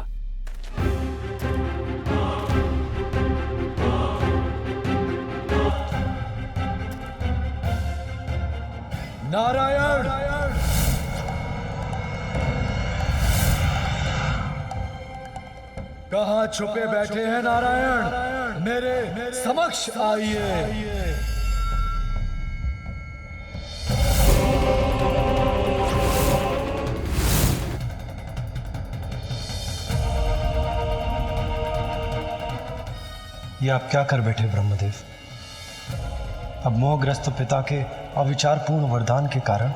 नारायण, कहां छुपे बैठे हैं नारायण? मेरे समक्ष आइए। ये आप क्या कर बैठे ब्रह्मदेव? अब मोहग्रस्त पिता के अविचारपूर्ण वरदान के कारण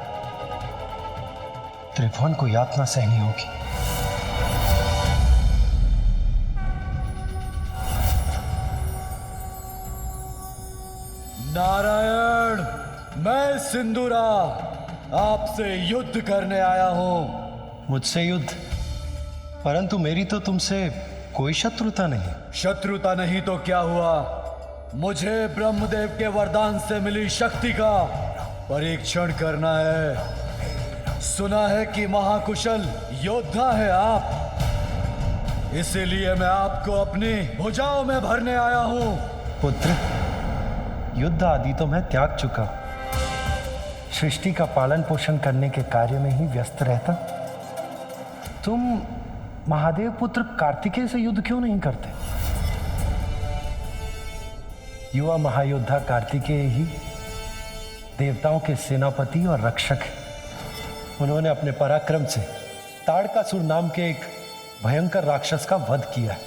त्रिभुवन को यातना सहनी होगी। नारायण, मैं सिंदूरा आपसे युद्ध करने आया हूं। मुझसे युद्ध? परंतु मेरी तो तुमसे कोई शत्रुता नहीं। शत्रुता नहीं तो क्या हुआ? मुझे ब्रह्मदेव के वरदान से मिली शक्ति का परीक्षण करना है। सुना है कि महाकुशल योद्धा है आप, इसीलिए मैं आपको अपनी भुजाओं में भरने आया हूं। पुत्र, युद्ध आदि तो मैं त्याग चुका। सृष्टि का पालन पोषण करने के कार्य में ही व्यस्त रहता। तुम महादेव पुत्र कार्तिकेय से युद्ध क्यों नहीं करते? युवा महायोद्धा कार्तिकेय ही देवताओं के सेनापति और रक्षक हैं। उन्होंने अपने पराक्रम से ताड़कासुर नाम के एक भयंकर राक्षस का वध किया है।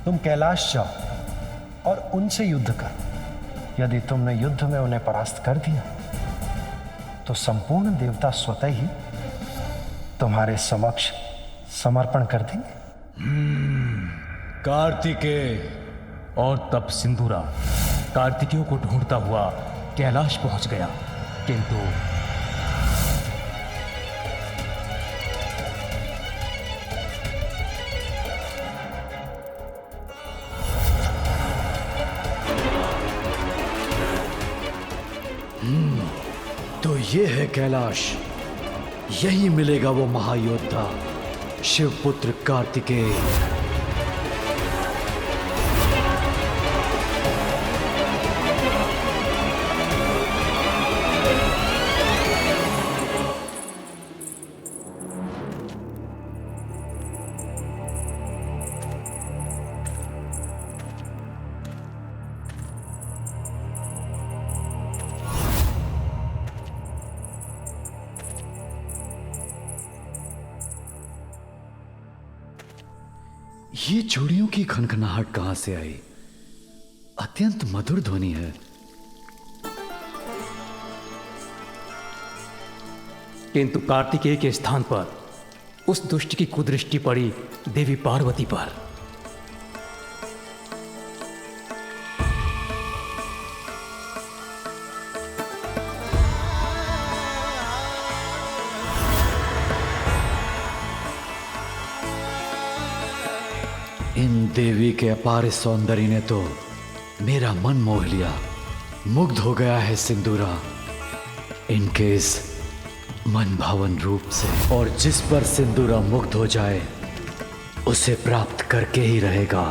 तुम कैलाश जाओ और उनसे युद्ध करो। यदि तुमने युद्ध में उन्हें परास्त कर दिया तो संपूर्ण देवता स्वतः ही तुम्हारे समक्ष समर्पण कर देंगे। कार्तिकेय। और तब सिंदूरा कार्तिकेय को ढूंढता हुआ कैलाश पहुंच गया, किंतु तो ये है कैलाश। यही मिलेगा वो महायोद्धा शिवपुत्र कार्तिकेय। ये चूड़ियों की खनखनाहट कहां से आई? अत्यंत मधुर ध्वनि है। किंतु कार्तिकेय के स्थान पर उस दुष्ट की कुदृष्टि पड़ी देवी पार्वती पर। इन देवी के अपार सौंदर्य ने तो मेरा मन मोह लिया। मुग्ध हो गया है सिंदूरा इनके इस मन भावन रूप से। और जिस पर सिंदूरा मुग्ध हो जाए उसे प्राप्त करके ही रहेगा।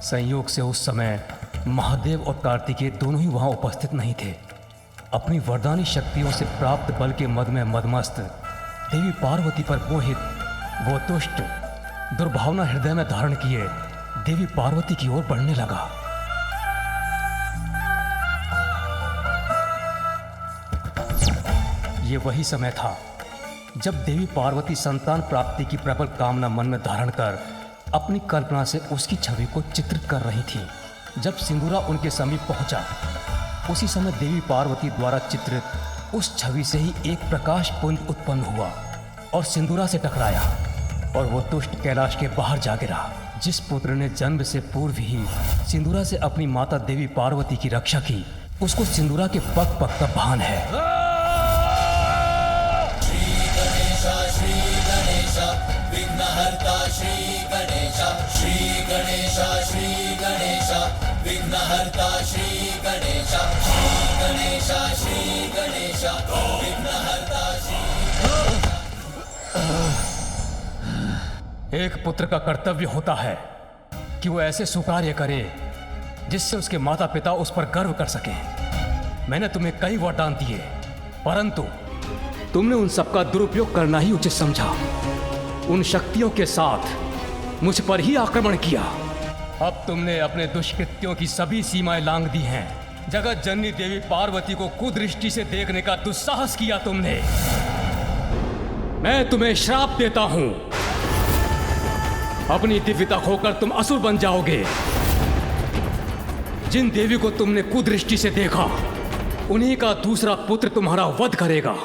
संयोग से उस समय महादेव और कार्तिकेय दोनों ही वहां उपस्थित नहीं थे। अपनी वरदानी शक्तियों से प्राप्त बल के मद में मदमस्त देवी पार्वती पर मोहित वो दुष्ट दुर्भावना हृदय में धारण किए देवी पार्वती की ओर बढ़ने लगा। ये वही समय था जब देवी पार्वती संतान प्राप्ति की प्रबल कामना मन में धारण कर अपनी कल्पना से उसकी छवि को चित्रित कर रही थी। जब सिंदूरा उनके समीप पहुंचा, उसी समय देवी पार्वती द्वारा चित्रित उस छवि से ही एक प्रकाश पुंज उत्पन्न हुआ और सिंदूरा से टकराया और वो दुष्ट कैलाश के बाहर जा गिरा। जिस पुत्र ने जन्म से पूर्व ही सिंदूरा से अपनी माता देवी पार्वती की रक्षा की, उसको सिंदूरा के पग पग का भान है। श्री गणेश विघ्नहर्ता श्री गणेश, श्री गणेश श्री गणेश विघ्नहर्ता श्री गणेश, श्री गणेश श्री गणेश विघ्नहर्ता एक पुत्र का कर्तव्य होता है कि वो ऐसे सुकार्य करे जिससे उसके माता पिता उस पर गर्व कर सके। मैंने तुम्हें कई वरदान दिए, परंतु तुमने उन सबका दुरुपयोग करना ही उचित समझा। उन शक्तियों के साथ मुझ पर ही आक्रमण किया। अब तुमने अपने दुष्कृत्यों की सभी सीमाएं लांघ दी हैं। जगत जननी देवी पार्वती को कुदृष्टि से देखने का दुस्साहस किया तुमने। मैं तुम्हें श्राप देता हूं, अपनी दिव्यता खोकर तुम असुर बन जाओगे। जिन देवी को तुमने कुदृष्टि से देखा, उन्हीं का दूसरा पुत्र तुम्हारा वध करेगा।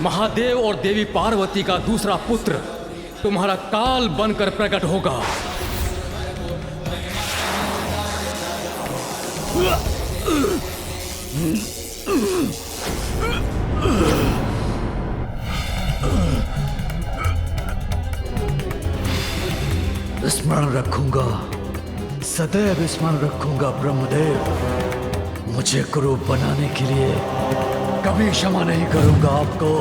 महादेव और देवी पार्वती का दूसरा पुत्र तुम्हारा काल बनकर प्रकट होगा। स्मरण रखूंगा, सदैव स्मरण रखूंगा ब्रह्मदेव। मुझे कुरूप बनाने के लिए कभी क्षमा नहीं करूंगा आपको।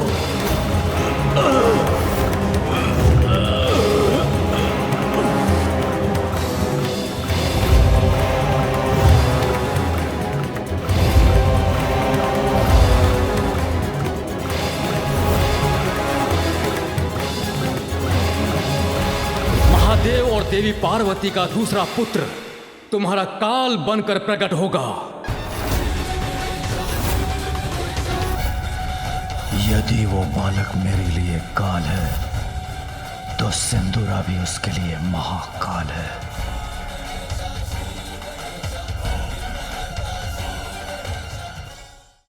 महादेव और देवी पार्वती का दूसरा पुत्र तुम्हारा काल बनकर प्रकट होगा। यदि वो बालक मेरे लिए काल है, तो सिंदूरा भी उसके लिए महाकाल है।